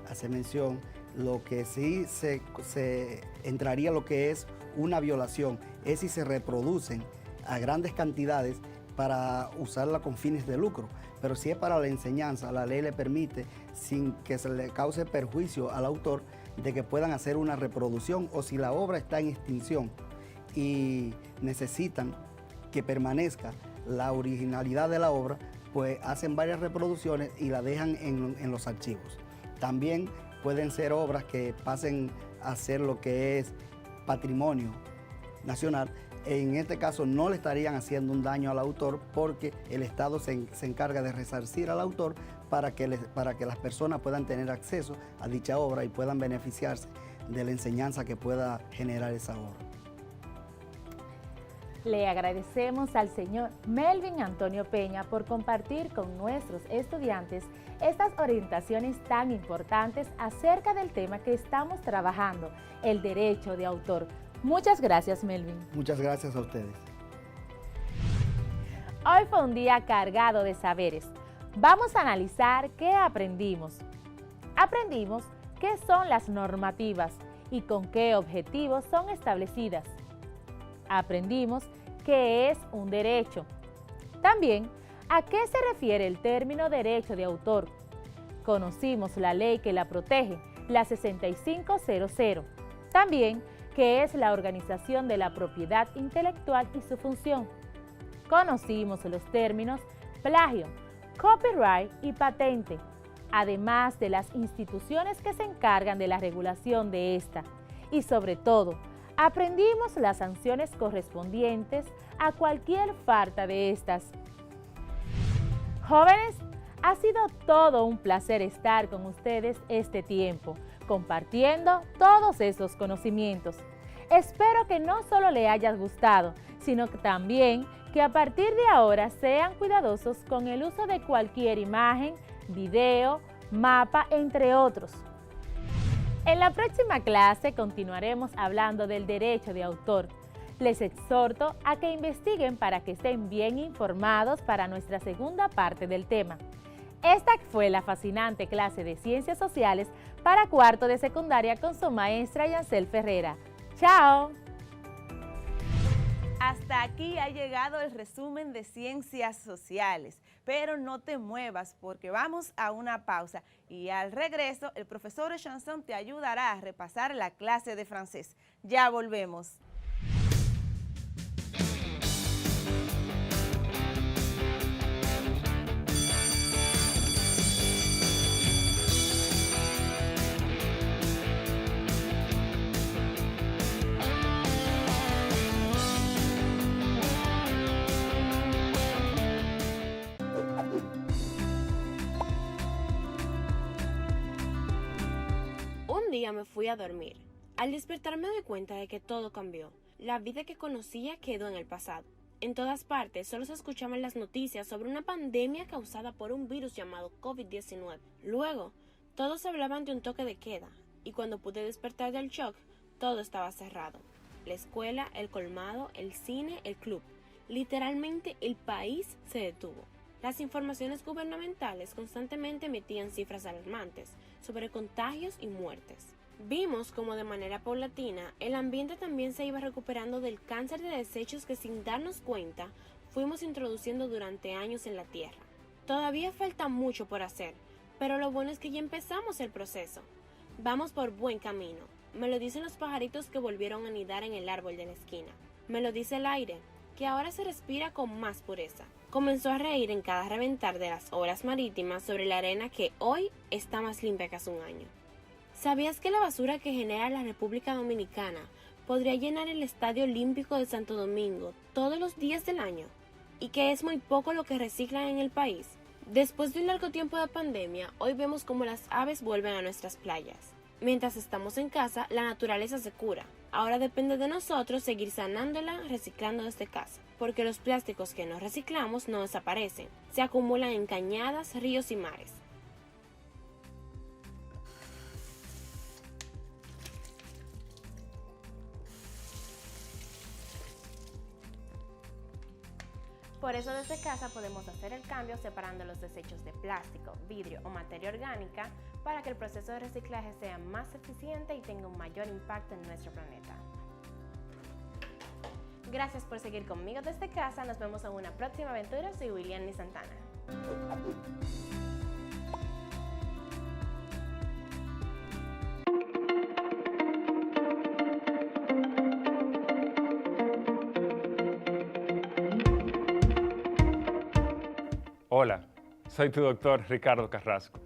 S17: hace mención lo que sí se entraría lo que es una violación, es si se reproducen a grandes cantidades para usarla con fines de lucro. Pero si es para la enseñanza, la ley le permite, sin que se le cause perjuicio al autor, de que puedan hacer una reproducción, o si la obra está en extinción y necesitan que permanezca la originalidad de la obra, pues hacen varias reproducciones y la dejan en los archivos. También pueden ser obras que pasen a ser lo que es patrimonio nacional. En este caso no le estarían haciendo un daño al autor, porque el Estado se encarga de resarcir al autor para que las personas puedan tener acceso a dicha obra y puedan beneficiarse de la enseñanza que pueda generar esa obra.
S16: Le agradecemos al señor Melvin Antonio Peña por compartir con nuestros estudiantes estas orientaciones tan importantes acerca del tema que estamos trabajando, el derecho de autor. Muchas gracias, Melvin.
S17: Muchas gracias a ustedes.
S16: Hoy fue un día cargado de saberes. Vamos a analizar qué aprendimos. Aprendimos qué son las normativas y con qué objetivos son establecidas. Aprendimos qué es un derecho. También a qué se refiere el término derecho de autor. Conocimos la ley que la protege, la 6500. También qué es la organización de la propiedad intelectual y su función. Conocimos los términos plagio, copyright y patente, además de las instituciones que se encargan de la regulación de esta. Y sobre todo, aprendimos las sanciones correspondientes a cualquier falta de estas. Jóvenes, ha sido todo un placer estar con ustedes este tiempo, compartiendo todos esos conocimientos. Espero que no solo le haya gustado, sino que también que a partir de ahora sean cuidadosos con el uso de cualquier imagen, video, mapa, entre otros. En la próxima clase continuaremos hablando del derecho de autor. Les exhorto a que investiguen para que estén bien informados para nuestra segunda parte del tema. Esta fue la fascinante clase de Ciencias Sociales para cuarto de secundaria con su maestra Yancel Ferrera. ¡Chao!
S9: Hasta aquí ha llegado el resumen de Ciencias Sociales, pero no te muevas porque vamos a una pausa y al regreso el profesor Chanson te ayudará a repasar la clase de francés. Ya volvemos.
S18: Un día me fui a dormir. Al despertar me di cuenta de que todo cambió. La vida que conocía quedó en el pasado. En todas partes solo se escuchaban las noticias sobre una pandemia causada por un virus llamado COVID-19. Luego, todos hablaban de un toque de queda, y cuando pude despertar del shock, todo estaba cerrado. La escuela, el colmado, el cine, el club. Literalmente el país se detuvo. Las informaciones gubernamentales constantemente emitían cifras alarmantes sobre contagios y muertes. Vimos como de manera paulatina el ambiente también se iba recuperando del cáncer de desechos que sin darnos cuenta fuimos introduciendo durante años en la Tierra. Todavía falta mucho por hacer, pero lo bueno es que ya empezamos el proceso. Vamos por buen camino. Me lo dicen los pajaritos que volvieron a anidar en el árbol de la esquina. Me lo dice el aire, que ahora se respira con más pureza. Comenzó a reír en cada reventar de las olas marítimas sobre la arena que hoy está más limpia que hace un año. ¿Sabías que la basura que genera la República Dominicana podría llenar el Estadio Olímpico de Santo Domingo todos los días del año? ¿Y que es muy poco lo que reciclan en el país? Después de un largo tiempo de pandemia, hoy vemos cómo las aves vuelven a nuestras playas. Mientras estamos en casa, la naturaleza se cura. Ahora depende de nosotros seguir sanándola, reciclando desde casa, porque los plásticos que no reciclamos no desaparecen, se acumulan en cañadas, ríos y mares. Por eso desde casa podemos hacer el cambio separando los desechos de plástico, vidrio o materia orgánica para que el proceso de reciclaje sea más eficiente y tenga un mayor impacto en nuestro planeta. Gracias por seguir conmigo desde casa. Nos vemos en una próxima aventura. Soy William Santana.
S19: Hola, soy tu doctor Ricardo Carrasco.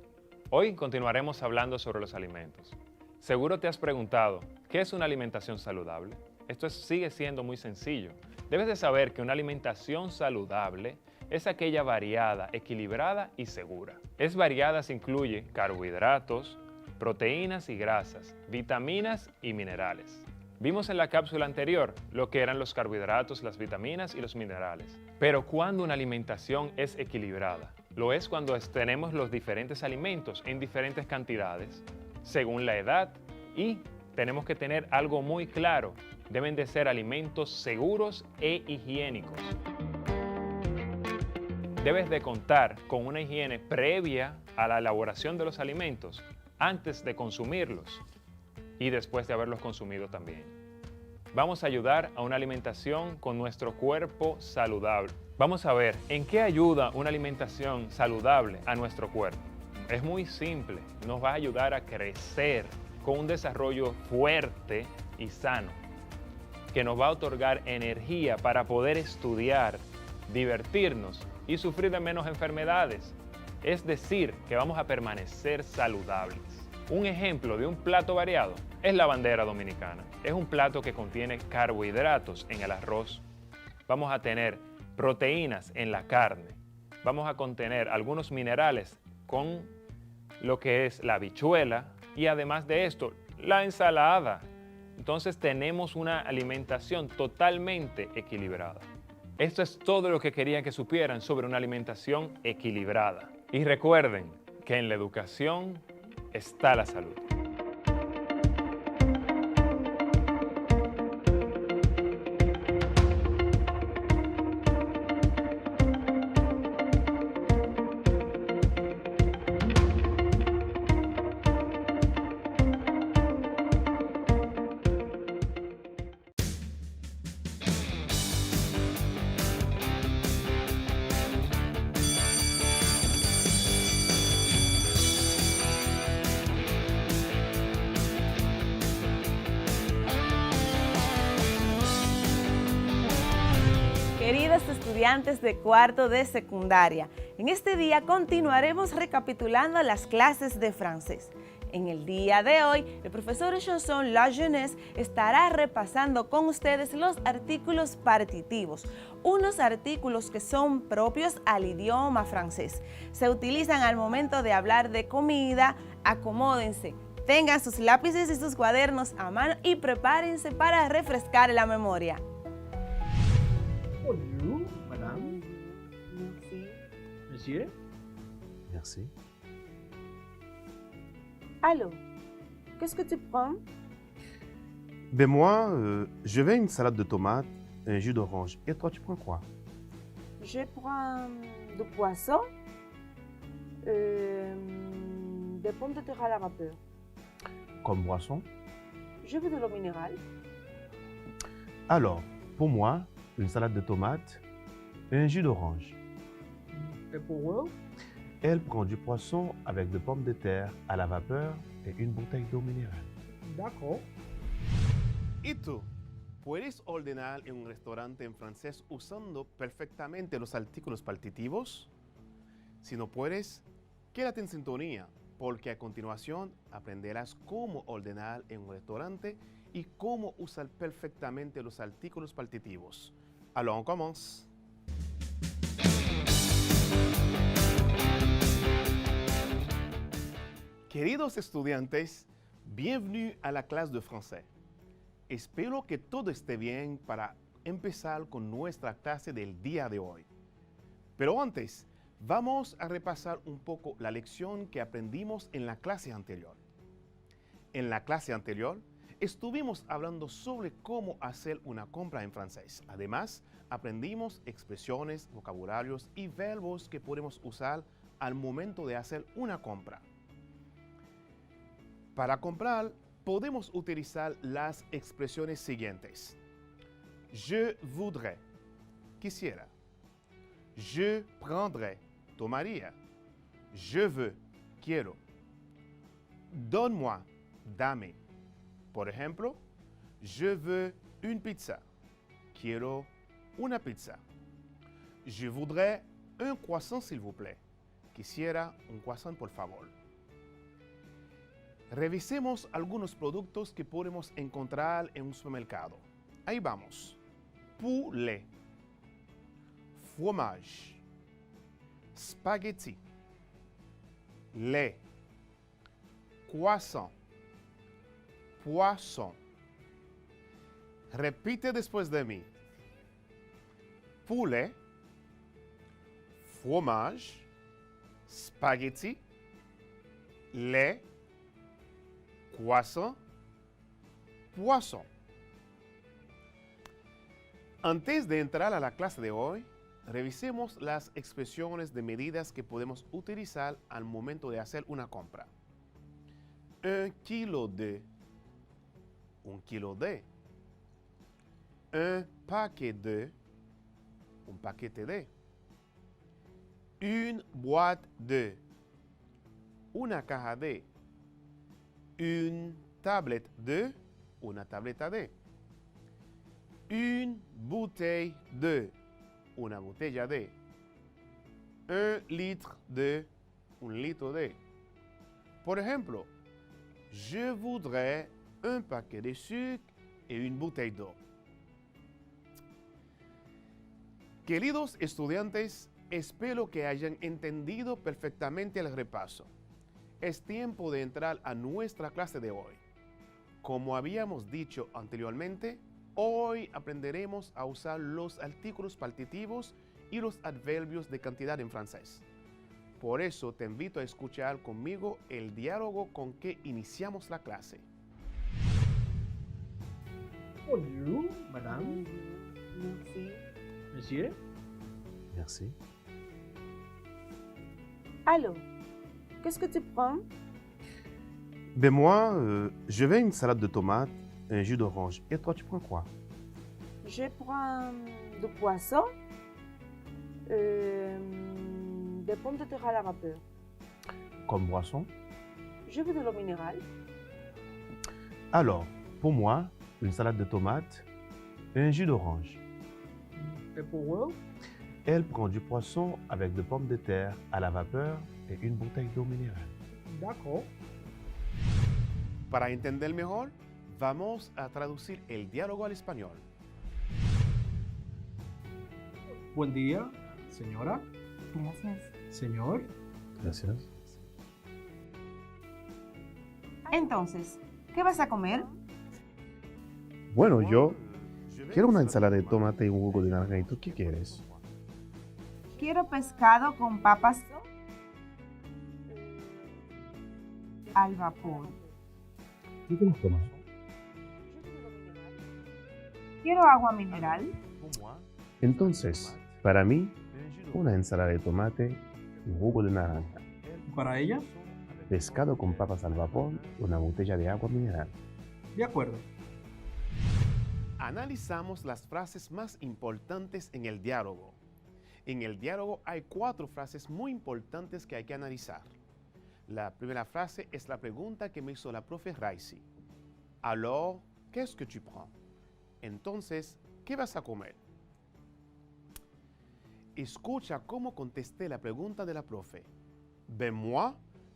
S19: Hoy continuaremos hablando sobre los alimentos. Seguro te has preguntado, ¿qué es una alimentación saludable? Esto sigue siendo muy sencillo. Debes de saber que una alimentación saludable es aquella variada, equilibrada y segura. Es variada si incluye carbohidratos, proteínas y grasas, vitaminas y minerales. Vimos en la cápsula anterior lo que eran los carbohidratos, las vitaminas y los minerales. Pero ¿cuándo una alimentación es equilibrada? Lo es cuando tenemos los diferentes alimentos en diferentes cantidades, según la edad, y tenemos que tener algo muy claro. Deben de ser alimentos seguros e higiénicos. Debes de contar con una higiene previa a la elaboración de los alimentos, antes de consumirlos y después de haberlos consumido también. Vamos a ayudar a una alimentación con nuestro cuerpo saludable. Vamos a ver en qué ayuda una alimentación saludable a nuestro cuerpo. Es muy simple, nos va a ayudar a crecer con un desarrollo fuerte y sano, que nos va a otorgar energía para poder estudiar, divertirnos y sufrir de menos enfermedades. Es decir, que vamos a permanecer saludables. Un ejemplo de un plato variado es la bandera dominicana. Es un plato que contiene carbohidratos en el arroz. Vamos a tener proteínas en la carne. Vamos a contener algunos minerales con lo que es la habichuela y además de esto, la ensalada. Entonces tenemos una alimentación totalmente equilibrada. Esto es todo lo que quería que supieran sobre una alimentación equilibrada. Y recuerden que en la educación está la salud.
S9: Queridos estudiantes de cuarto de secundaria, en este día continuaremos recapitulando las clases de francés. En el día de hoy, el profesor Chanson La Jeunesse estará repasando con ustedes los artículos partitivos, unos artículos que son propios al idioma francés. Se utilizan al momento de hablar de comida. Acomódense, Tengan sus lápices y sus cuadernos a mano y prepárense para refrescar la memoria.
S11: Bonjour, madame.
S9: Merci.
S11: Monsieur.
S20: Merci.
S9: Allô, qu'est-ce que tu prends?
S20: Ben moi, je vais une salade de tomates, un jus d'orange. Et toi, tu prends quoi?
S9: Je prends du poisson, des pommes de terre à la vapeur.
S20: Comme boisson?
S9: Je veux de l'eau minérale.
S20: Alors, pour moi, une salade de tomates, un jus d'orange.
S11: Et pour vous?
S20: Elle prend du poisson avec de pommes de terre à la vapeur et une bouteille d'eau minérale.
S11: D'accord.
S21: ¿Y tú? ¿Puedes ordenar en un restaurante en francés usando perfectamente los artículos partitivos? Si no puedes, quédate en sintonía, porque a continuación aprenderás cómo ordenar en un restaurante y cómo usar perfectamente los artículos partitivos. Alors, on commence. Queridos estudiantes, bienvenue a la clase de français. Espero que todo esté bien para empezar con nuestra clase del día de hoy. Pero antes, vamos a repasar un poco la lección que aprendimos en la clase anterior. En la clase anterior, estuvimos hablando sobre cómo hacer una compra en francés. Además, aprendimos expresiones, vocabularios y verbos que podemos usar al momento de hacer una compra. Para comprar, podemos utilizar las expresiones siguientes. Je voudrais, quisiera. Je prendrais, tomaría. Je veux, quiero. Donne-moi, dame. Por ejemplo, je veux une pizza. Quiero una pizza. Je voudrais un croissant, s'il vous plaît. Quisiera un croissant, por favor. Revisemos algunos productos que podemos encontrar en un supermercado. Ahí vamos. Poulet, fromage, spaghetti, lait, croissant, poisson. Repite después de mí. Poulet, fromage, spaghetti, lait, croissant, poisson. Antes de entrar a la clase de hoy, revisemos las expresiones de medidas que podemos utilizar al momento de hacer una compra. Un kilo de, un kilo de. Un paquet de, un paquete de. Une boîte de, una caja de. Une tablette de, una tableta de. Une bouteille de, una botella de. Un litre de, un litro de. Por ejemplo, je voudrais un paquet de sucre et une bouteille d'eau. Queridos estudiantes, espero que hayan entendido perfectamente el repaso. Es tiempo de entrar a nuestra clase de hoy. Como habíamos dicho anteriormente, hoy aprenderemos a usar los artículos partitivos y los adverbios de cantidad en francés. Por eso te invito a escuchar conmigo el diálogo con que iniciamos la clase.
S11: Bonjour, madame.
S9: Merci.
S11: Monsieur.
S20: Merci.
S9: Allô, qu'est-ce que tu prends?
S20: Ben moi, je vais une salade de tomates, un jus d'orange. Et toi, tu prends quoi?
S9: Je prends du poisson, des pommes de terre à la vapeur.
S20: Comme boisson?
S9: Je veux de l'eau minérale.
S20: Alors, pour moi, une salade de tomates, un jus d'orange.
S11: Et pour vous?
S20: Elle prend du poisson avec de pommes de terre à la vapeur et une bouteille d'eau minérale.
S11: D'accord.
S21: Para entender mejor, vamos a traducir el diálogo al español.
S11: Buen día, señora.
S9: Gracias.
S11: Señor.
S20: Gracias.
S9: Entonces, ¿qué vas a comer?
S20: Bueno, yo quiero una ensalada de tomate y un jugo de naranja. ¿Y tú qué quieres?
S9: Quiero pescado con papas al vapor.
S20: ¿Qué quieres tomar?
S9: Quiero agua mineral.
S20: Entonces, para mí, una ensalada de tomate y un jugo de naranja.
S11: ¿Para ella?
S20: Pescado con papas al vapor, una botella de agua mineral.
S11: De acuerdo.
S21: Analizamos las frases más importantes en el diálogo. En el diálogo hay 4 frases muy importantes que hay que analizar. La primera frase es la pregunta que me hizo la profe Raisi. Alors, qu'est-ce que tu prends? Entonces, ¿qué vas a comer? Escucha cómo contesté la pregunta de la profe. Ben moi,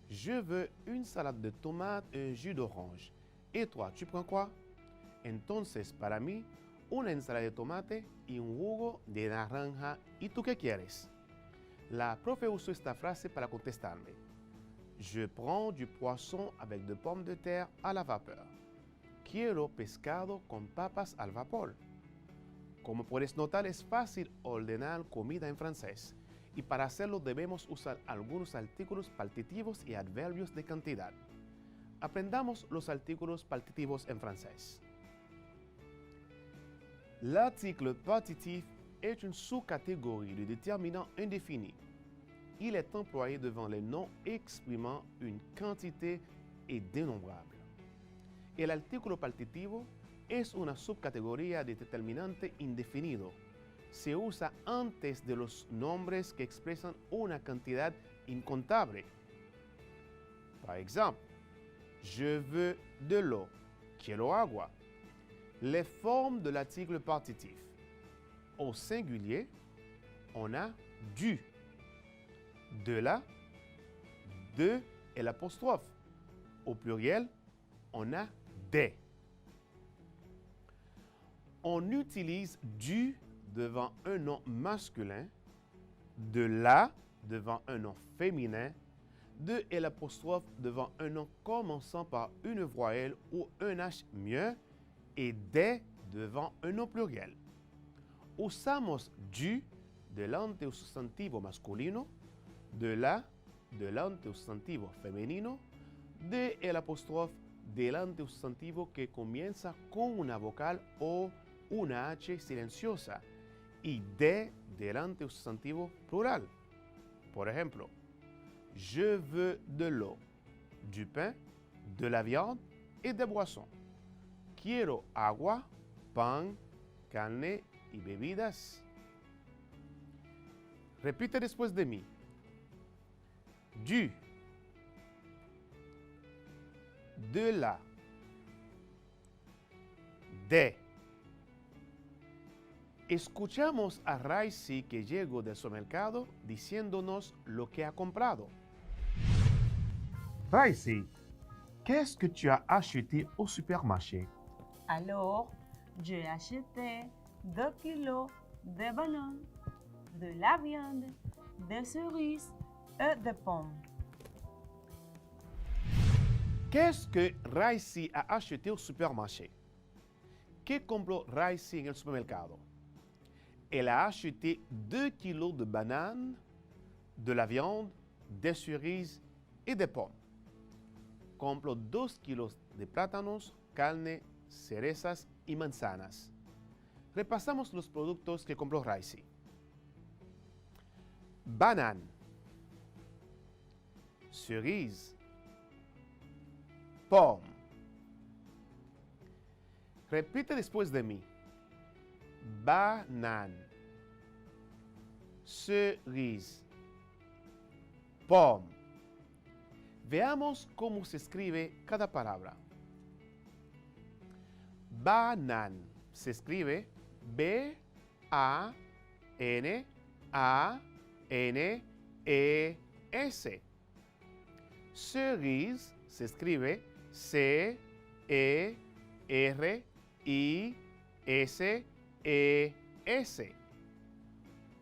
S21: je veux une salade de tomates et un jus d'orange. Et toi, tu prends quoi? Entonces, para mí, una ensalada de tomate y un jugo de naranja. ¿Y tú qué quieres? La profe usó esta frase para contestarme. Je prends du poisson avec de pommes de terre à la vapeur. Quiero pescado con papas al vapor. Como puedes notar, es fácil ordenar comida en francés. Y para hacerlo debemos usar algunos artículos partitivos y adverbios de cantidad. Aprendamos los artículos partitivos en francés. L'article partitif est une sous-catégorie de déterminant indéfini. Il est employé devant les noms exprimant une quantité et dénombrable. El artículo partitivo es una subcategoría de determinante indefinido. Se usa antes de los nombres que expresan una cantidad incontable. Par exemple, je veux de l'eau. Quiero agua. Les formes de l'article partitif. Au singulier, on a du. De la, de et l'apostrophe. Au pluriel, on a des. On utilise du devant un nom masculin, de la devant un nom féminin, de et l'apostrophe devant un nom commençant par une voyelle ou un H muet, et des devant un nom pluriel. Usamos du delante un sustantivo masculino, de la delante un sustantivo femenino, de el apóstrofe delante un sustantivo que comienza con una vocal o una H silenciosa y de delante un sustantivo plural. Por ejemplo, je veux de l'eau, du pain, de la viande et des boissons. Quiero agua, pan, carne y bebidas. Repite después de mí. Du, de la, de. Escuchamos a Raisi que llegó del supermercado diciéndonos lo que ha comprado.
S20: Raisi, qu'est-ce que tu as acheté au supermarché?
S9: Alors, j'ai acheté 2 kilos de bananes, de la viande, des cerises et des pommes.
S21: Qu'est-ce que Raisi a acheté au supermarché? ¿Qué compró Raisi en el supermercado? Elle a acheté 2 kilos de bananes, de la viande, des cerises et des pommes. Compró 2 kilos de plátanos, carne, cerezas y manzanas. Repasamos los productos que compró Raisi. Banane, cerise, pomme. Repite después de mí. Banane, cerise, pomme. Veamos cómo se escribe cada palabra. Banane se escribe B-A-N-A-N-E-S. Cerise se escribe C-E-R-I-S-E-S.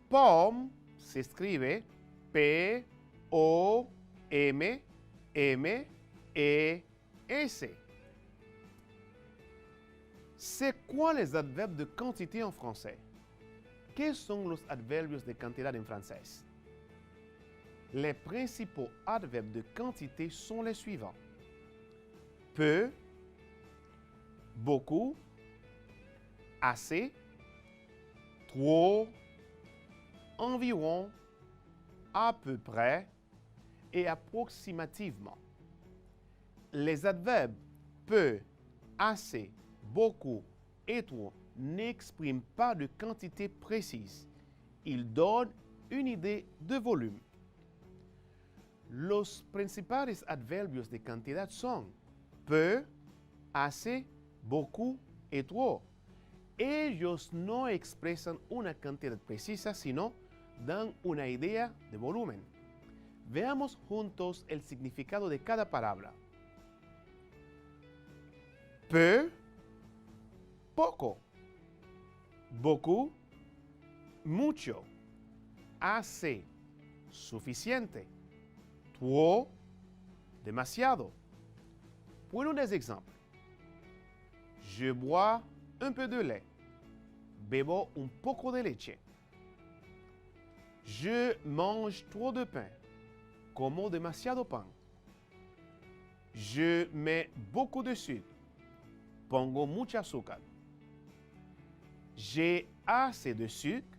S21: Pomme se escribe P-O-M-M-E- S. C'est quoi les adverbes de quantité en français? ¿Qué son los adverbios de cantidad en francés? Les principaux adverbes de quantité sont les suivants. Peu, beaucoup, assez, trop, environ, à peu près et approximativement. Les adverbes peu, assez, beaucoup et trop n'expriment pas de quantité précise. Ils donnent une idée de volume. Los principales adverbios de cantidad son peu, assez, beaucoup et trop. Ellos no expresan una cantidad precisa, sino dan una idea de volumen. Veamos juntos el significado de cada palabra. Peu, poco. Beaucoup, mucho. Assez, suficiente. Trop, demasiado. Prenons des exemples. Je bois un peu de lait. Bebo un poco de leche. Je mange trop de pain. Como demasiado pan. Je mets beaucoup de sucre. Pongo mucho azúcar. J'ai assez de sucre.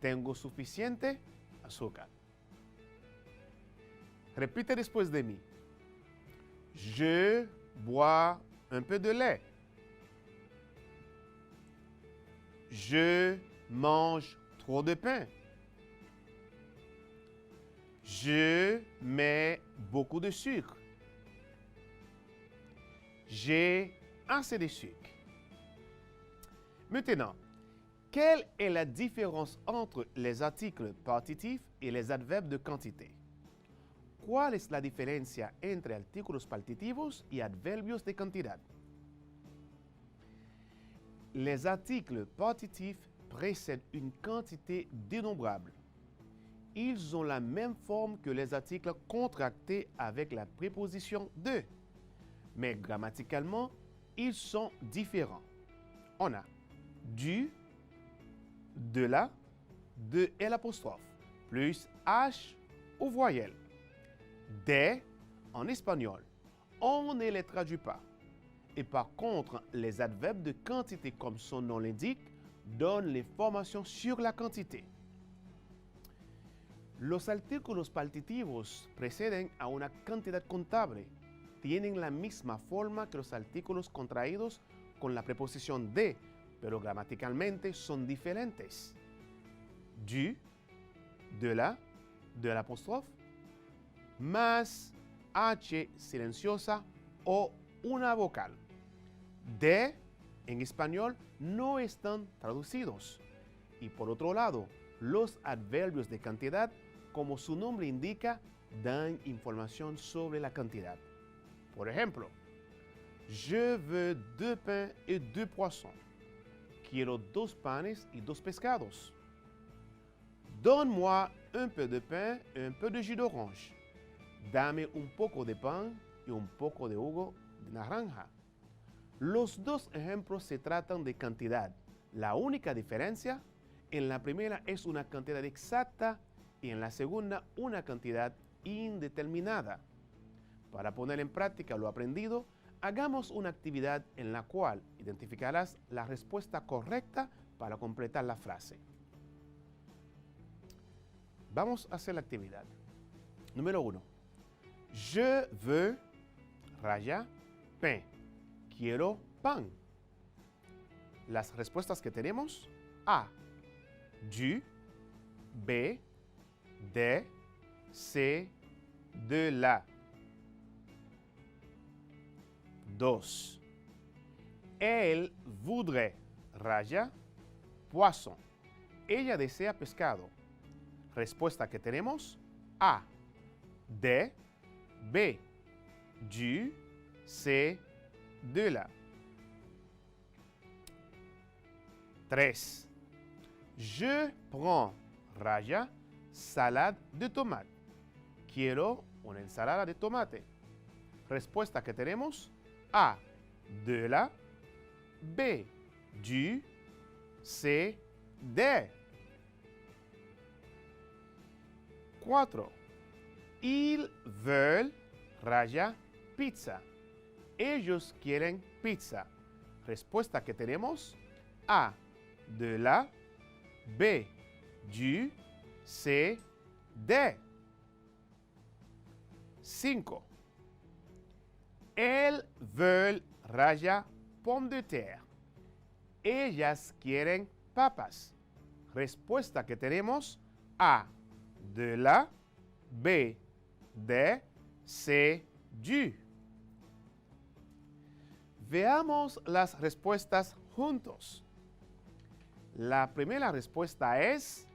S21: Tengo suficiente azúcar. Repite después de mí. Je bois un peu de lait. Je mange trop de pain. Je mets beaucoup de sucre. J'ai assez de sucre. Maintenant, quelle est la différence entre les articles partitifs et les adverbes de quantité? ¿Cuál es la diferencia entre artículos partitivos y adverbios de cantidad? Les articles partitifs précèdent une quantité dénombrable. Ils ont la même forme que les articles contractés avec la préposition de, mais grammaticalement, ils sont différents. On a du, de la, de et l'apostrophe, plus H ou voyelle. Des, en espagnol, on ne les traduit pas. Et par contre, les adverbes de quantité, comme son nom l'indique, donnent l'information sur la quantité. Los artículos partitivos preceden a una cantidad contable. Tienen la misma forma que los artículos contraídos con la preposición de, pero gramaticalmente son diferentes. Du, de la, de l'apostrophe, más H silenciosa o una vocal. De, en español, no están traducidos. Y por otro lado, los adverbios de cantidad, como su nombre indica, dan información sobre la cantidad. Por ejemplo, je veux 2 pains et 2 poissons. Quiero 2 panes y 2 pescados. Donne-moi un peu de pain et un peu de jus d'orange. Dame un poco de pan y un poco de jugo de naranja. Los dos ejemplos se tratan de cantidad. La única diferencia, en la primera es una cantidad exacta y en la segunda una cantidad indeterminada. Para poner en práctica lo aprendido, hagamos una actividad en la cual identificarás la respuesta correcta para completar la frase. Vamos a hacer la actividad. Número 1. Je veux, raya, pain. Quiero pan. Las respuestas que tenemos: A, du, B, de, C, de la. 2. Elle voudrait, raya, poisson. Ella desea pescado. Respuesta que tenemos: A, de, B, du, C, de la. 3. Je prends, raya, salade de tomate. Quiero una ensalada de tomate. Respuesta que tenemos: A. De la. B. Du. C. De. 4. Ils veulent, raya, pizza. Ellos quieren pizza. Respuesta que tenemos: A. De la. B. Du. C. De. 5. Elles veulent, raya, pomme de terre. Ellas quieren papas. Respuesta que tenemos: A. De la. B. De. C. Du. Veamos las respuestas juntos. La primera respuesta es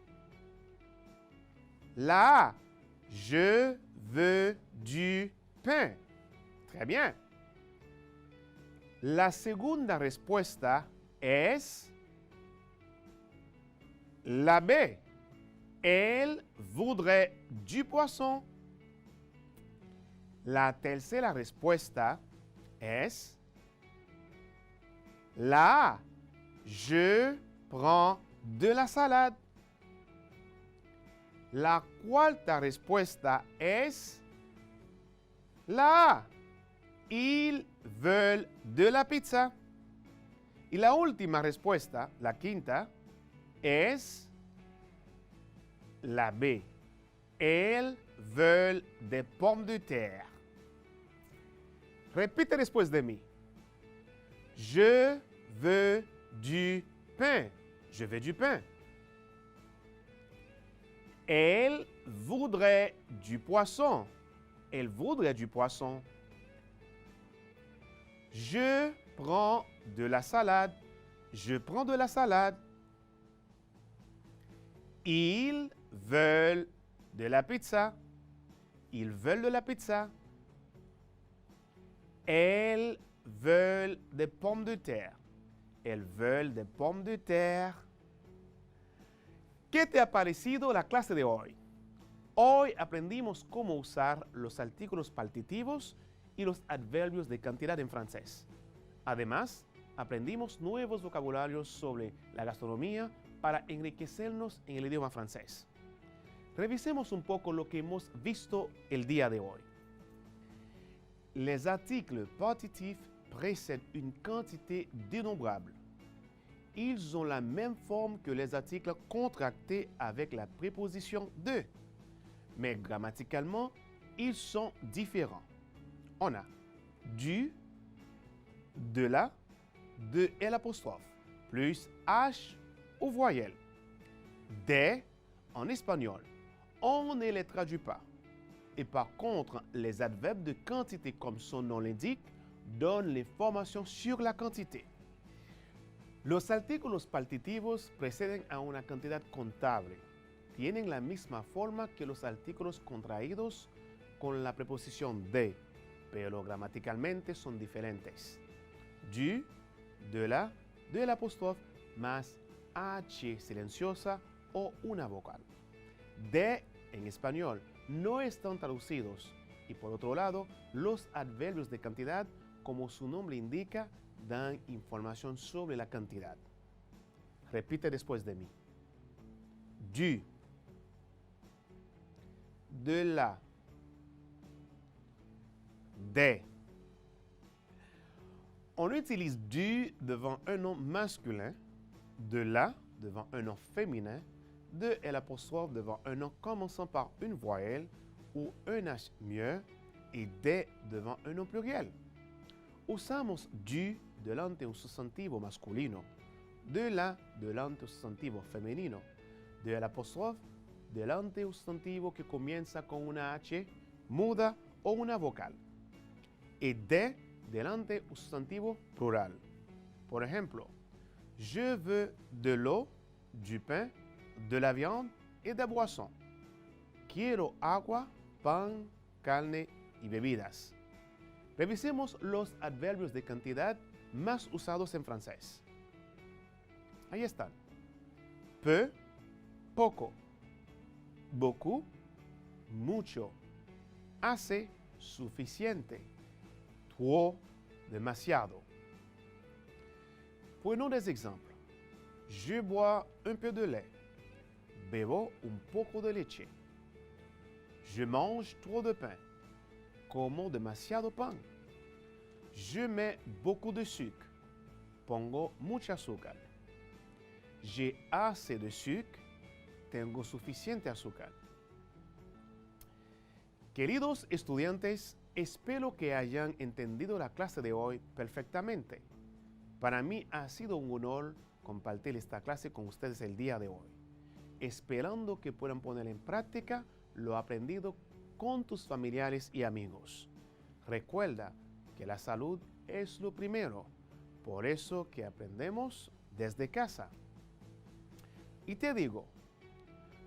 S21: la A. Je veux du pain. Très bien. La segunda respuesta es la B. Elle voudrait du poisson. La tercera respuesta es la A. Je prends de la salade. La cuarta respuesta es la A. Ils veulent de la pizza. Y la última respuesta, la quinta, es la B. Elles veulent des pommes de terre. Repite después de mí. Je veux du pain. Je veux du pain. Elle voudrait du poisson. Elle voudrait du poisson. Je prends de la salade. Je prends de la salade. Ils veulent de la pizza. Ils veulent de la pizza. Elles veulent des pommes de terre. Elles veulent des pommes de terre. ¿Qué te ha parecido la clase de hoy? Hoy aprendimos cómo usar los artículos partitivos y los adverbios de cantidad en francés. Además, aprendimos nuevos vocabularios sobre la gastronomía para enriquecernos en el idioma francés. Revisemos un poco lo que hemos visto el día de hoy. Les articles partitifs précèdent une quantité dénombrable. Ils ont la même forme que les articles contractés avec la préposition de. Mais grammaticalement, ils sont différents. On a du, de la, de et l'apostrophe, plus H ou voyelle. Des, en espagnol, on ne les traduit pas. Et par contre, les adverbes de quantité, comme son nom l'indique, donnent l'information sur la quantité. Los artículos partitivos preceden a una cantidad contable. Tienen la misma forma que los artículos contraídos con la preposición de, pero gramaticalmente son diferentes. Du, de la, del apóstrofe, más H silenciosa o una vocal. De, en español, no están traducidos. Y por otro lado, los adverbios de cantidad, como su nombre indica, dan información sobre la cantidad. Repite después de mí. Du, de la, des. On utilise du devant un nom masculin, de la devant un nom féminin, de et l'apostrophe devant un nom commençant par une voyelle ou un H muet et des devant un nom pluriel. Usamos du delante un sustantivo masculino, de la delante un sustantivo femenino, de el apóstrofe delante un sustantivo que comienza con una H muda o una vocal, y de delante un sustantivo plural. Por ejemplo, je veux de l'eau, du pain, de la viande et des boissons. Quiero agua, pan, carne y bebidas. Revisemos los adverbios de cantidad más usados en francés. Ahí están. Peu, poco. Beaucoup, mucho. Assez, suficiente. Trop, demasiado. Prenons des exemples. Je bois un peu de lait. Bebo un poco de leche. Je mange trop de pain. Como demasiado pan. Je mets beaucoup de sucre. Pongo mucho azúcar. J'ai assez de sucre. Tengo suficiente azúcar. Queridos estudiantes, espero que hayan entendido la clase de hoy perfectamente. Para mí ha sido un honor compartir esta clase con ustedes el día de hoy, esperando que puedan poner en práctica lo aprendido con tus familiares y amigos. Recuerda que la salud es lo primero, por eso que aprendemos desde casa. Y te digo,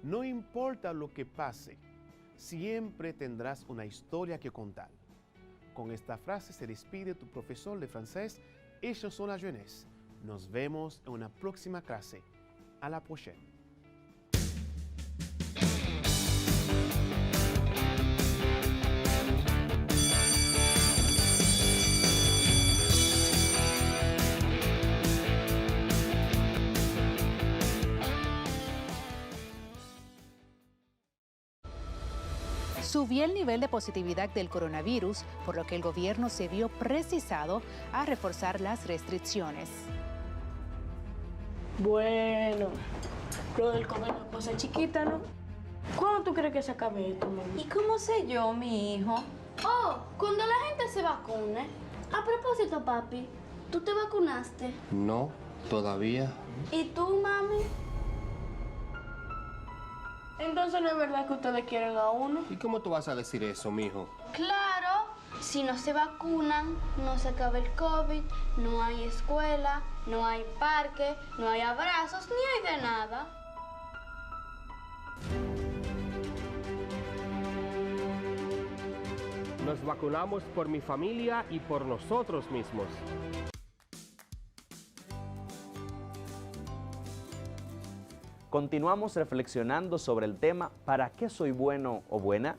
S21: no importa lo que pase, siempre tendrás una historia que contar. Con esta frase se despide tu profesor de francés, Echelson la Jeunesse. Nos vemos en una próxima clase. À la prochaine.
S12: Subió el nivel de positividad del coronavirus, por lo que el gobierno se vio precisado a reforzar las restricciones.
S1: Bueno, lo del COVID es cosa chiquita, ¿no? ¿Cuándo tú crees que se acabe esto, mami?
S22: ¿Y cómo sé yo, mi hijo? Oh, cuando la gente se vacune. A propósito, papi, ¿tú te vacunaste?
S23: No, todavía.
S22: ¿Y tú, mami?
S1: Entonces no es verdad que ustedes quieren a uno.
S23: ¿Y cómo tú vas a decir eso, mijo?
S22: Claro, si no se vacunan, no se acaba el COVID, no hay escuela, no hay parque, no hay abrazos, ni hay de nada.
S24: Nos vacunamos por mi familia y por nosotros mismos.
S13: Continuamos reflexionando sobre el tema ¿para qué soy bueno o buena?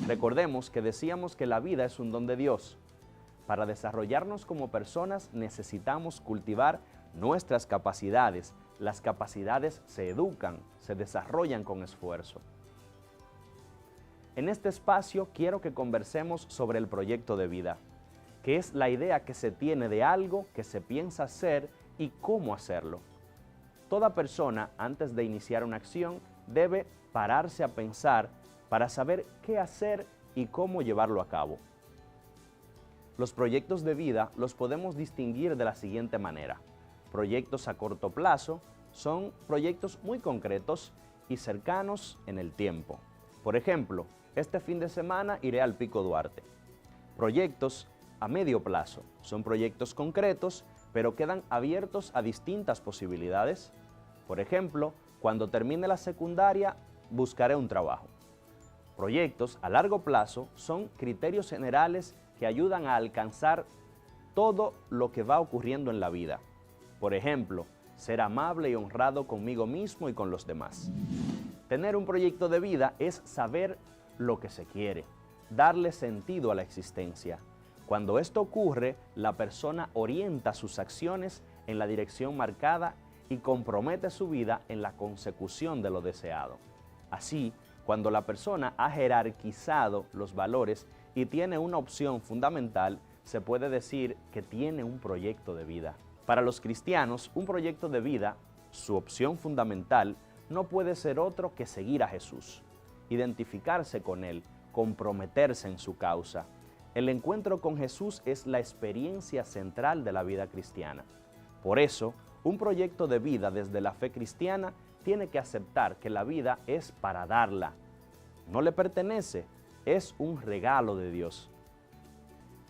S13: Recordemos que decíamos que la vida es un don de Dios. Para desarrollarnos como personas necesitamos cultivar nuestras capacidades. Las capacidades se educan, se desarrollan con esfuerzo. En este espacio quiero que conversemos sobre el proyecto de vida, que es la idea que se tiene de algo que se piensa hacer y cómo hacerlo. Toda persona, antes de iniciar una acción, debe pararse a pensar para saber qué hacer y cómo llevarlo a cabo. Los proyectos de vida los podemos distinguir de la siguiente manera. Proyectos a corto plazo son proyectos muy concretos y cercanos en el tiempo. Por ejemplo, este fin de semana iré al Pico Duarte. Proyectos a medio plazo son proyectos concretos, pero quedan abiertos a distintas posibilidades. Por ejemplo, cuando termine la secundaria, buscaré un trabajo. Proyectos a largo plazo son criterios generales que ayudan a alcanzar todo lo que va ocurriendo en la vida. Por ejemplo, ser amable y honrado conmigo mismo y con los demás. Tener un proyecto de vida es saber lo que se quiere, darle sentido a la existencia. Cuando esto ocurre, la persona orienta sus acciones en la dirección marcada y compromete su vida en la consecución de lo deseado. Así, cuando la persona ha jerarquizado los valores y tiene una opción fundamental, se puede decir que tiene un proyecto de vida. Para los cristianos, un proyecto de vida, su opción fundamental, no puede ser otro que seguir a Jesús, identificarse con Él, comprometerse en su causa. El encuentro con Jesús es la experiencia central de la vida cristiana. Por eso, un proyecto de vida desde la fe cristiana tiene que aceptar que la vida es para darla. No le pertenece, es un regalo de Dios.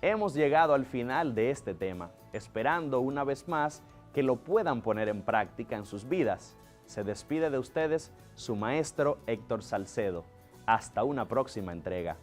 S13: Hemos llegado al final de este tema, esperando una vez más que lo puedan poner en práctica en sus vidas. Se despide de ustedes su maestro Héctor Salcedo. Hasta una próxima entrega.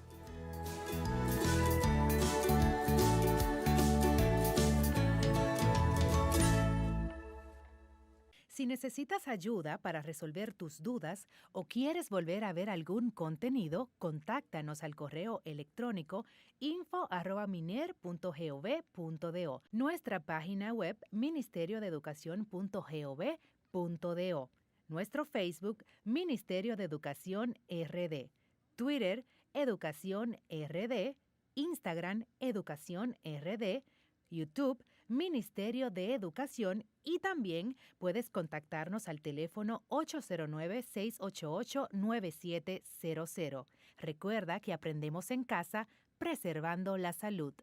S12: Si necesitas ayuda para resolver tus dudas o quieres volver a ver algún contenido, contáctanos al correo electrónico info@miner.gov.do, nuestra página web ministeriodeeducacion.gov.do, nuestro Facebook Ministerio de Educación RD, Twitter Educación RD, Instagram Educación RD, YouTube Ministerio de Educación y también puedes contactarnos al teléfono 809-688-9700. Recuerda que aprendemos en casa preservando la salud.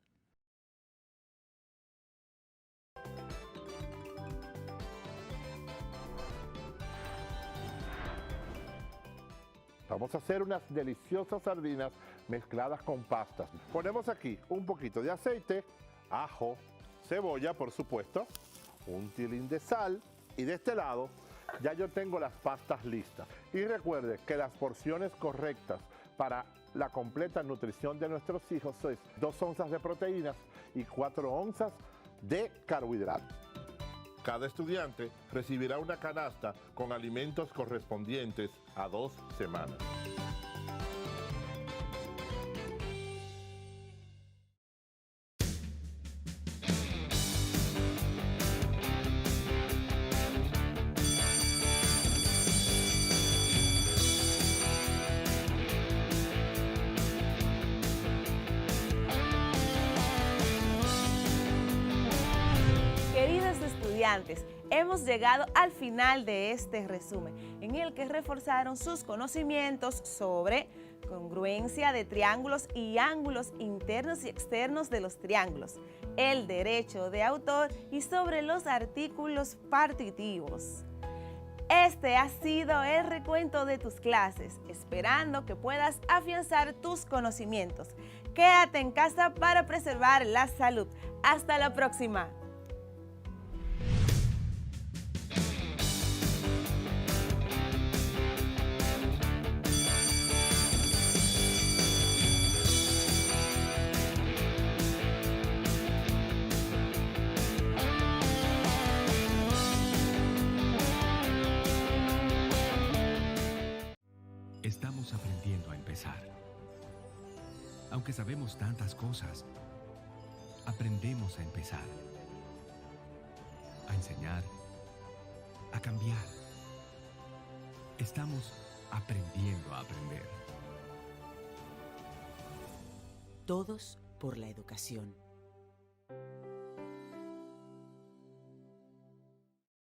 S3: Vamos a hacer unas deliciosas sardinas mezcladas con pastas. Ponemos aquí un poquito de aceite, ajo, cebolla, por supuesto, un tilín de sal y de este lado ya yo tengo las pastas listas. Y recuerde que las porciones correctas para la completa nutrición de nuestros hijos es 2 onzas de proteínas y 4 onzas de carbohidratos. Cada estudiante recibirá una canasta con alimentos correspondientes a 2 semanas.
S9: Hemos llegado al final de este resumen, en el que reforzaron sus conocimientos sobre congruencia de triángulos y ángulos internos y externos de los triángulos, el derecho de autor y sobre los artículos partitivos. Este ha sido el recuento de tus clases, esperando que puedas afianzar tus conocimientos. Quédate en casa para preservar la salud. Hasta la próxima.
S2: Estamos aprendiendo a empezar. Aunque sabemos tantas cosas, aprendemos a empezar. A enseñar, a cambiar. Estamos aprendiendo a aprender.
S4: Todos por la educación.